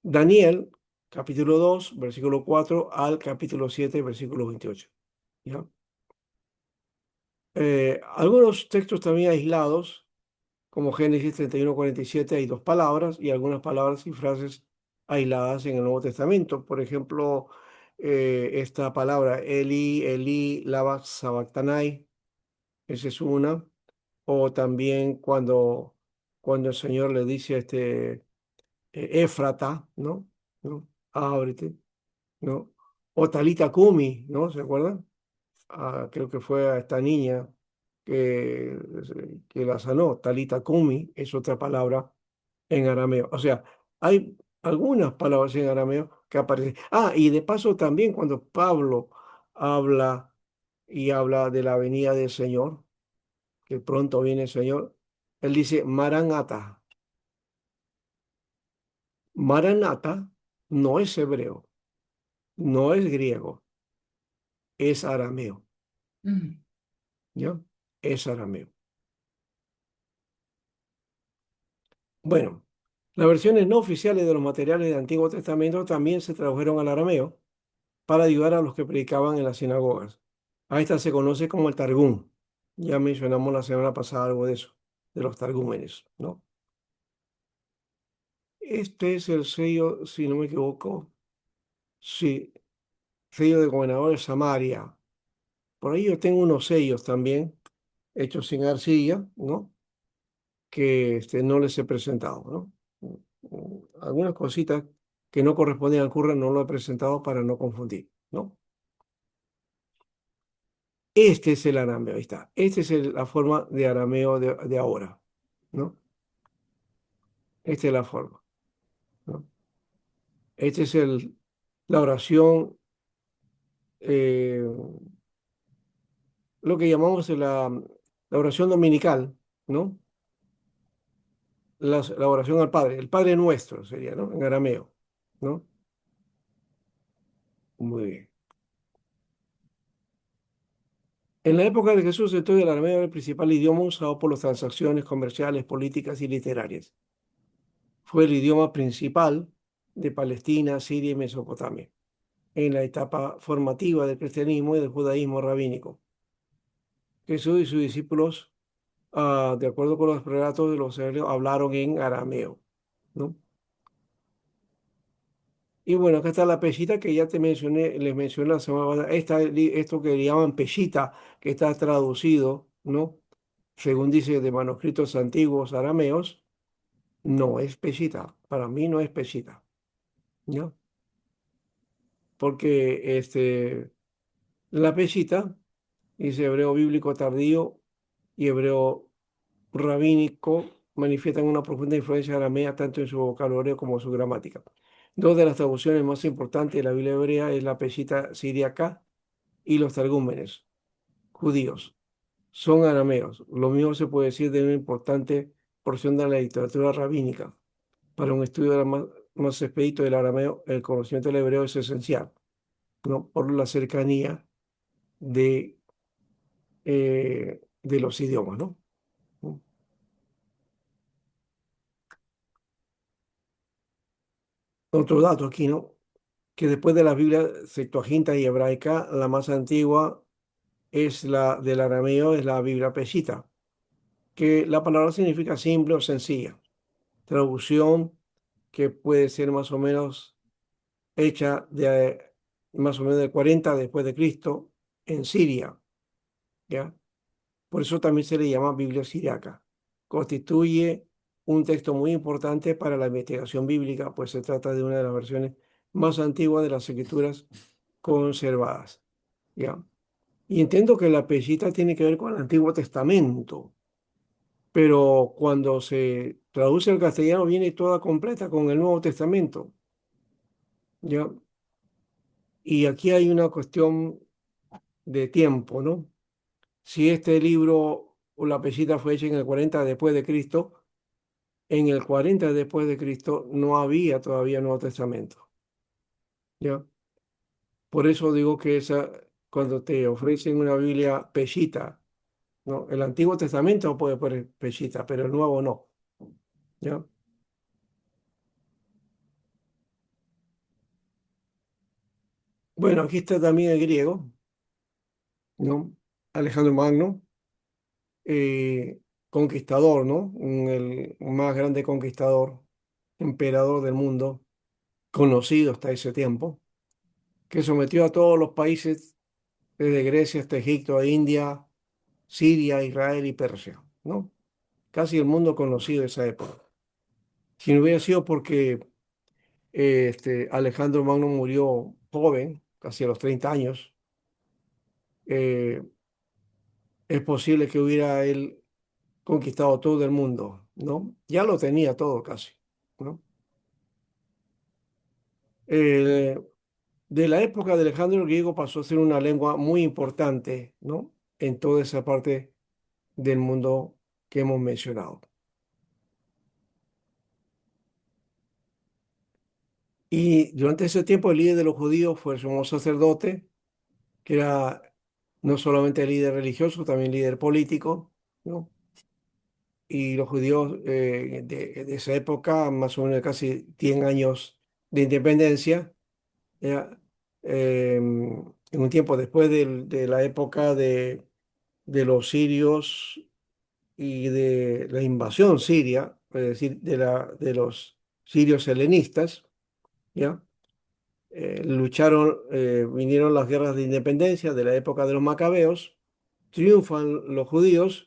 Daniel, capítulo 2, versículo 4 al capítulo 7, versículo 28. ¿Ya? Algunos textos también aislados, como Génesis 31, 47, hay dos palabras y algunas palabras y frases aisladas en el Nuevo Testamento. Por ejemplo, esta palabra, Eli, Eli, lama sabactanai, esa es una. O también cuando el Señor le dice Éfrata, ¿no? ¿No? Ábrete, ¿no? O Talita Kumi, ¿no? ¿Se acuerdan? Creo que fue a esta niña que la sanó. Talita Kumi es otra palabra en arameo. O sea, hay algunas palabras en arameo que aparecen. Y de paso también cuando Pablo habla y habla de la venida del Señor, que pronto viene el Señor, él dice Maranata. Maranata no es hebreo, no es griego, es arameo, Mm. ¿ya? Es arameo. Bueno, las versiones no oficiales de los materiales del Antiguo Testamento también se tradujeron al arameo para ayudar a los que predicaban en las sinagogas. A esta se conoce como el Targum. Ya mencionamos la semana pasada algo de eso, de los targúmenes, ¿no? Este es el sello, si no me equivoco, sí, sello de gobernador de Samaria. Por ahí yo tengo unos sellos también, hechos sin arcilla, ¿no? Que no les he presentado, ¿no? Algunas cositas que no corresponden al curso no lo he presentado para no confundir, ¿no? Este es el arameo, ahí está. Esta es la forma de arameo de ahora, ¿no? Esta es la forma, ¿no? Esta es la oración, eh, lo que llamamos la oración dominical, ¿no? La oración al Padre, el Padre Nuestro sería, ¿no? En arameo. ¿no? Muy bien. En la época de Jesús, entonces, el arameo era el principal idioma usado por las transacciones comerciales, políticas y literarias. Fue el idioma principal de Palestina, Siria y Mesopotamia, en la etapa formativa del cristianismo y del judaísmo rabínico. Jesús y sus discípulos, de acuerdo con los relatos de los hebreos, hablaron en arameo, ¿no? Y bueno, acá está la peshita que ya te mencioné, les mencioné la semana pasada. Esto que le llaman peshita, que está traducido, ¿no? Según dice de manuscritos antiguos arameos, no es peshita. Para mí no es peshita, ¿no? Porque la peshita dice hebreo bíblico tardío y hebreo rabínico manifiestan una profunda influencia aramea tanto en su vocabulario como en su gramática. Dos de las traducciones más importantes de la Biblia hebrea es la Peshita siríaca y los targúmenes judíos. Son arameos. Lo mismo se puede decir de una importante porción de la literatura rabínica. Para un estudio más expedito del arameo, el conocimiento del hebreo es esencial, ¿no? Por la cercanía de los idiomas, ¿no? Otro dato aquí, ¿no? Que después de la Biblia Septuaginta y hebraica, la más antigua es la del arameo, es la Biblia Peshitta, que la palabra significa simple o sencilla. Traducción que puede ser más o menos hecha de más o menos de 40 después de Cristo en Siria, ¿ya? Por eso también se le llama Biblia siriaca. Constituye un texto muy importante para la investigación bíblica, pues se trata de una de las versiones más antiguas de las escrituras conservadas, ¿ya? Y entiendo que la Peshitta tiene que ver con el Antiguo Testamento, pero cuando se traduce al castellano viene toda completa con el Nuevo Testamento, ¿ya? Y aquí hay una cuestión de tiempo, ¿no? Si este libro o la Peshitta fue hecha en el 40 después de Cristo, en el 40 después de Cristo no había todavía Nuevo Testamento, ¿ya? Por eso digo que cuando te ofrecen una Biblia Peshitta, ¿no? El Antiguo Testamento puede poner Peshitta, pero el Nuevo no, ¿ya? Bueno, aquí está también el griego, ¿no? Alejandro Magno, conquistador, ¿no? El más grande conquistador, emperador del mundo, conocido hasta ese tiempo, que sometió a todos los países, desde Grecia hasta Egipto, a India, Siria, Israel y Persia, ¿no? Casi el mundo conocido de esa época. Si no hubiera sido porque Alejandro Magno murió joven, casi a los 30 años, eh, es posible que hubiera él conquistado todo el mundo, ¿no? Ya lo tenía todo casi, ¿no? Eh, de la época de Alejandro el griego pasó a ser una lengua muy importante, ¿no? En toda esa parte del mundo que hemos mencionado. Y durante ese tiempo el líder de los judíos fue el sumo sacerdote, que era no solamente líder religioso, también líder político, ¿no? Y los judíos de esa época, más o menos casi 100 años de independencia, ya, en un tiempo después de la época de los sirios y de la invasión siria, es decir, de los sirios helenistas, ¿ya? Vinieron las guerras de independencia de la época de los macabeos, triunfan los judíos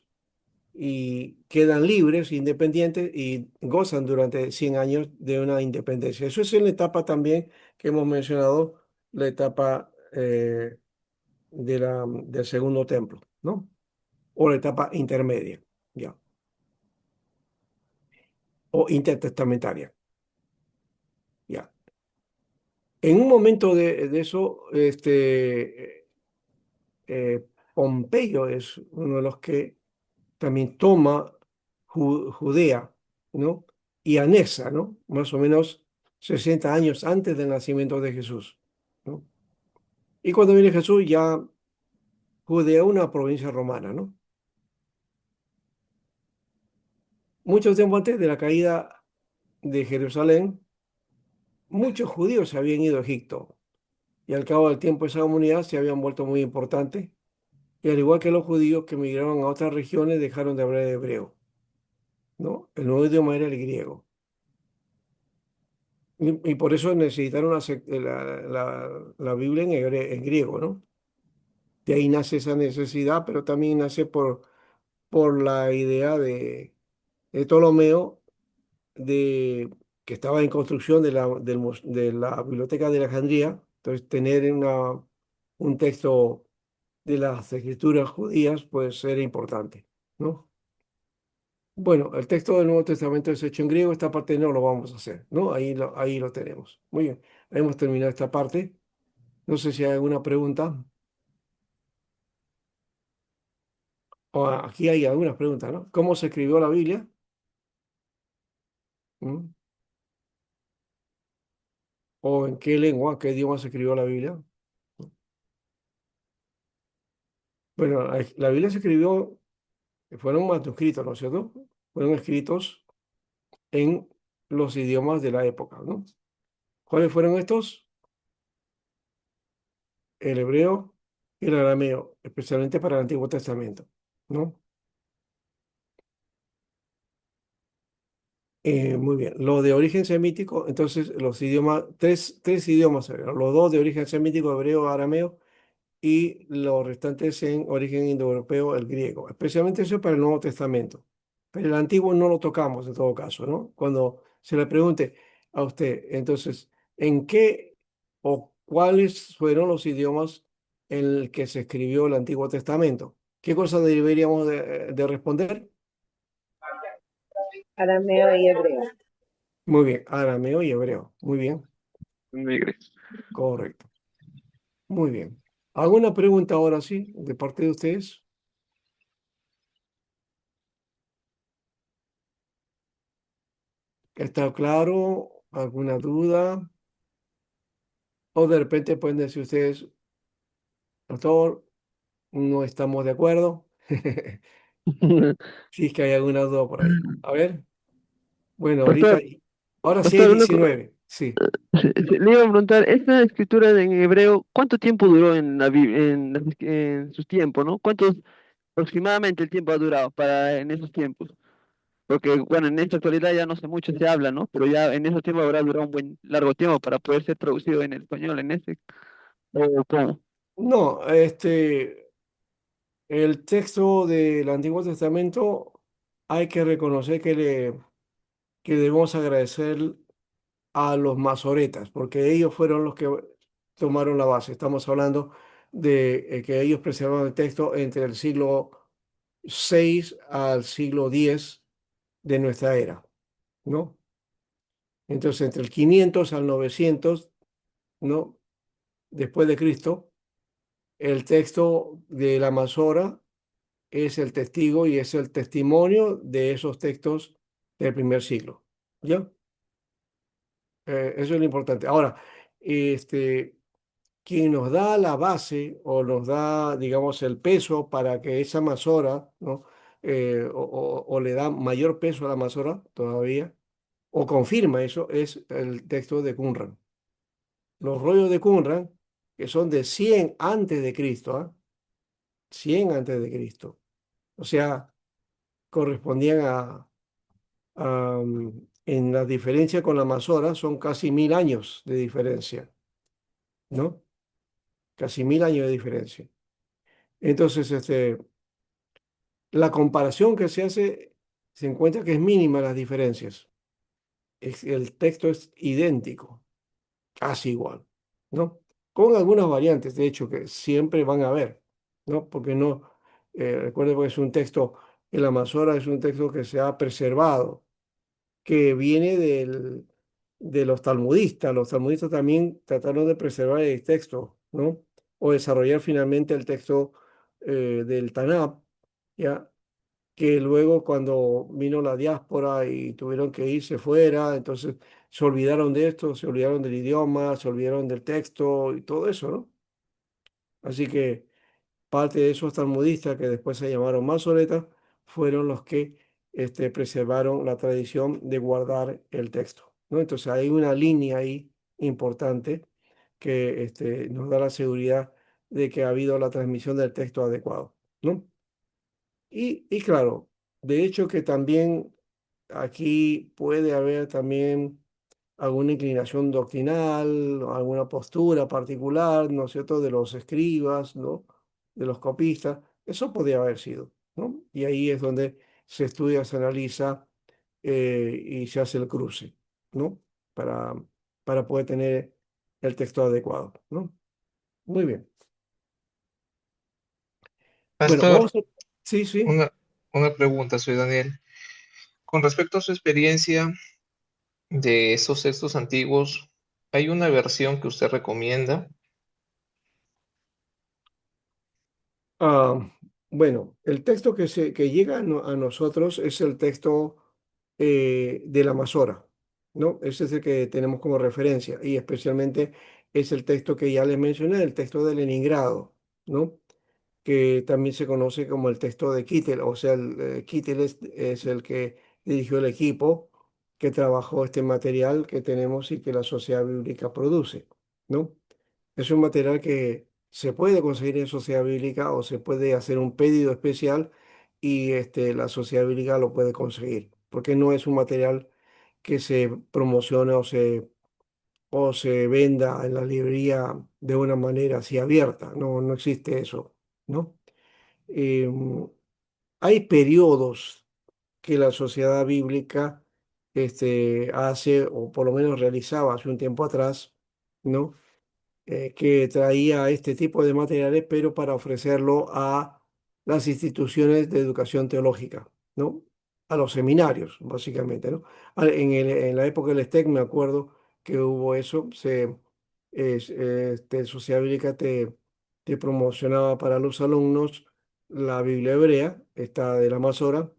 y quedan libres, independientes y gozan durante 100 años de una independencia. Eso es en la etapa también que hemos mencionado, la etapa del segundo templo, ¿no? O la etapa intermedia, ya, o intertestamentaria, ya. En un momento de eso, Pompeyo es uno de los que también toma Judea, ¿no? Y anexa, ¿no? Más o menos 60 años antes del nacimiento de Jesús, ¿no? Y cuando viene Jesús, ya Judea, una provincia romana, ¿no? Mucho tiempo antes de la caída de Jerusalén, muchos judíos se habían ido a Egipto y al cabo del tiempo esa comunidad se habían vuelto muy importante y al igual que los judíos que emigraron a otras regiones dejaron de hablar hebreo, ¿no? El nuevo idioma era el griego y por eso necesitaron la Biblia en griego, ¿no? De ahí nace esa necesidad, pero también nace por la idea de Ptolomeo de que estaba en construcción de la Biblioteca de Alejandría, entonces tener un texto de las escrituras judías pues era importante, ¿no? Bueno, el texto del Nuevo Testamento es hecho en griego, esta parte no lo vamos a hacer, ¿no? Ahí lo tenemos. Muy bien, hemos terminado esta parte. No sé si hay alguna pregunta. Aquí hay algunas preguntas, ¿no? ¿Cómo se escribió la Biblia? ¿Mm? ¿O en qué lengua, qué idioma se escribió la Biblia? Bueno, la Biblia se escribió, fueron manuscritos, ¿no es cierto? Fueron escritos en los idiomas de la época, ¿no? ¿Cuáles fueron estos? El hebreo y el arameo, especialmente para el Antiguo Testamento, ¿no? Muy bien. Lo de origen semítico, entonces los idiomas, tres idiomas, los dos de origen semítico, hebreo, arameo, y los restantes en origen indoeuropeo, el griego. Especialmente eso para el Nuevo Testamento. Pero el Antiguo no lo tocamos en todo caso, ¿no? Cuando se le pregunte a usted, entonces, ¿en qué o cuáles fueron los idiomas en el que se escribió el Antiguo Testamento? ¿Qué cosa deberíamos de responder? Arameo y hebreo. Muy bien, arameo y hebreo. Muy bien, Migre. correcto. Muy bien. ¿Alguna pregunta ahora sí de parte de ustedes? ¿Está claro? ¿Alguna duda? O de repente pueden decir ustedes, doctor, no estamos de acuerdo. Si es que hay alguna duda por ahí. A ver, bueno, ahorita, Pastor, ahora sí hay pastor, 19. Sí. le iba a preguntar, esta escritura en hebreo, ¿cuánto tiempo duró en en sus tiempos, ¿no? ¿Cuántos aproximadamente el tiempo ha durado para en esos tiempos? Porque, bueno, en esta actualidad ya no sé mucho se habla, ¿no? Pero ya en esos tiempos habrá durado un buen largo tiempo para poder ser traducido en el español, en ese, o cómo. No, el texto del Antiguo Testamento hay que reconocer que debemos agradecer a los masoretas, porque ellos fueron los que tomaron la base. Estamos hablando de que ellos preservaron el texto entre el siglo VI al siglo X de nuestra era, ¿no? Entonces, entre el 500 al 900, ¿no? Después de Cristo, el texto de la Masora es el testigo y es el testimonio de esos textos del primer siglo, ¿ya? Eso es lo importante. Ahora, este, quien nos da la base o nos da, digamos, el peso para que esa Masora, ¿no? O le da mayor peso a la Masora todavía, o confirma eso, es el texto de Qumran. Los rollos de Qumran, que son de 100 antes de Cristo, ¿ah? 100 antes de Cristo. O sea, correspondían en la diferencia con la Masora, son casi 1000 años de diferencia, ¿no? Casi 1000 años de diferencia. Entonces, la comparación que se hace, se encuentra que es mínima las diferencias. El texto es idéntico, casi igual, ¿no? Con algunas variantes, de hecho, que siempre van a haber, ¿no? Porque no, recuerden que es un texto, el Amazonas es un texto que se ha preservado, que viene de los talmudistas. Los talmudistas también trataron de preservar el texto, ¿no? O desarrollar finalmente el texto del Tanakh, ¿ya? que luego cuando vino la diáspora y tuvieron que irse fuera, entonces se olvidaron de esto, se olvidaron del idioma, se olvidaron del texto y todo eso, ¿no? Así que parte de esos talmudistas que después se llamaron masoretas fueron los que preservaron la tradición de guardar el texto, ¿no? Entonces hay una línea ahí importante que nos da la seguridad de que ha habido la transmisión del texto adecuado, ¿no? Y claro, de hecho que también aquí puede haber también alguna inclinación doctrinal, alguna postura particular, ¿no es cierto?, de los escribas, ¿no?, de los copistas. Eso podría haber sido, ¿no? Y ahí es donde se estudia, se analiza y se hace el cruce, ¿no? Para, para poder tener el texto adecuado, ¿no? Muy bien. Bueno, Pastor, vamos a... Sí, sí. una, una pregunta, soy Daniel. Con respecto a su experiencia de esos textos antiguos, ¿hay una versión que usted recomienda? Ah, bueno, el texto que llega a nosotros es el texto de la Masora, ¿no? Ese es el que tenemos como referencia y especialmente es el texto que ya les mencioné, el texto de Leningrado, ¿no? Que también se conoce como el texto de Kittel, o sea, Kittel es el que dirigió el equipo que trabajó este material que tenemos y que la Sociedad Bíblica produce, ¿no? Es un material que se puede conseguir en Sociedad Bíblica o se puede hacer un pedido especial y la Sociedad Bíblica lo puede conseguir, porque no es un material que se promocione o se venda en la librería de una manera así abierta, no, no existe eso, ¿no? Em, Hay periodos que la Sociedad Bíblica hace, o por lo menos realizaba hace un tiempo atrás, ¿no? Que traía este tipo de materiales, pero para ofrecerlo a las instituciones de educación teológica, ¿no? A los seminarios, básicamente, ¿no? En la época del STEC me acuerdo que hubo eso, Sociedad Bíblica te promocionaba para los alumnos la Biblia hebrea, esta de la Masora,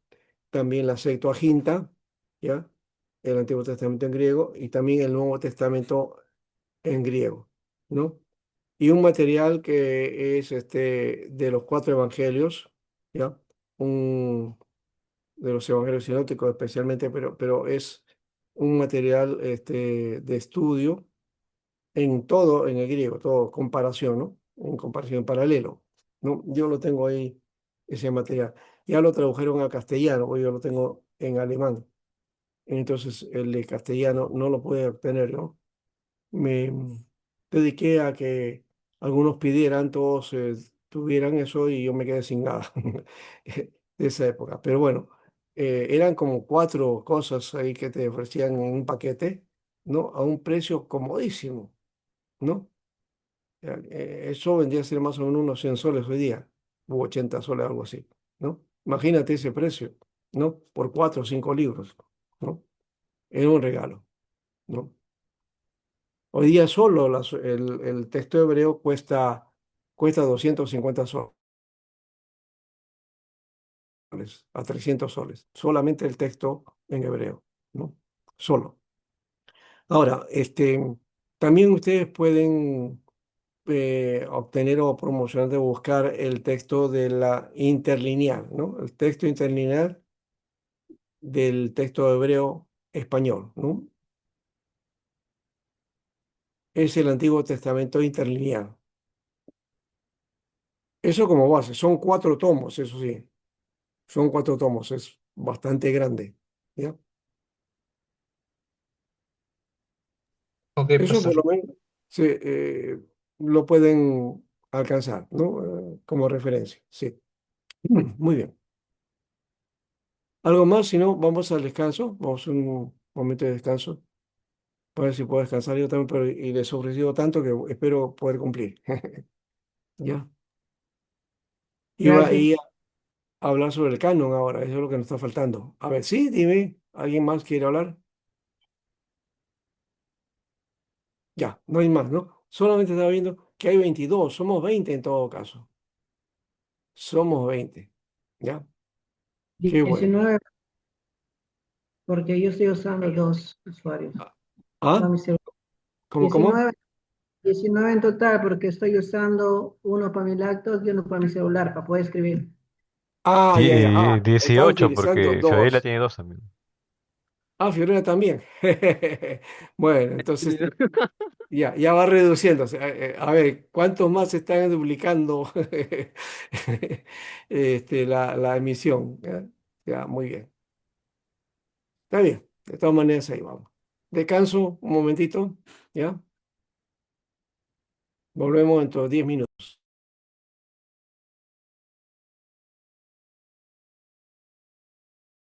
también la Septuaginta, ¿ya? El Antiguo Testamento en griego y también el Nuevo Testamento en griego, ¿no? Y un material que es de los cuatro evangelios, ¿ya? Un, de los evangelios sinópticos especialmente, pero es un material de estudio en todo, en el griego, todo comparación, ¿no? En comparación paralelo, ¿no? Yo lo tengo ahí, ese material. Ya lo tradujeron a castellano, porque yo lo tengo en alemán. Entonces, el de castellano no lo pude obtener, ¿no? Me dediqué a que algunos pidieran, todos tuvieran eso y yo me quedé sin nada de esa época. Pero bueno, eran como cuatro cosas ahí que te ofrecían en un paquete, ¿no? A un precio comodísimo, ¿no? Eso vendría a ser más o menos unos 100 soles hoy día, u 80 soles, algo así, ¿no? Imagínate ese precio, ¿no? Por cuatro o cinco libros, ¿no? Era un regalo, ¿no? Hoy día solo el texto hebreo cuesta 250 soles a 300 soles, solamente el texto en hebreo, ¿no? Solo. Ahora, también ustedes pueden obtener o promocionar de buscar el texto de la interlineal, ¿no? El texto interlineal del texto hebreo español, ¿no? Es el Antiguo Testamento interlineal. Eso como base, son cuatro tomos, eso sí. Son cuatro tomos, es bastante grande, ¿ya? Ok, Eso por pastor. lo menos lo pueden alcanzar, ¿no? Como referencia, sí. Muy bien. ¿Algo más? Si no, vamos al descanso. Vamos a un momento de descanso para ver si puedo descansar yo también, pero y les he ofrecido tanto que espero poder cumplir. ¿Ya? Iba Gracias. ahí a hablar sobre el canon ahora, eso es lo que nos está faltando. A ver, sí, dime, ¿alguien más quiere hablar? Ya, no hay más, ¿no? Solamente estaba viendo que hay 22, somos 20 en todo caso. Somos 20, ¿ya? Qué bueno. 19, porque yo estoy usando dos usuarios. ¿Ah? No, mi celular. ¿Cómo? 19 en total, porque estoy usando uno para mi laptop y uno para mi celular, para poder escribir. Ah, ya, ya. Ah, está 18, utilizando porque Fiorella dos. tiene dos también. Ah, Fiorella también. Bueno, entonces ya va reduciéndose. A ver, ¿cuántos más están duplicando la emisión? ¿Ya? Ya, muy bien. Está bien. De todas maneras, ahí vamos. Descanso un momentito, ¿ya? Volvemos dentro de 10 minutos.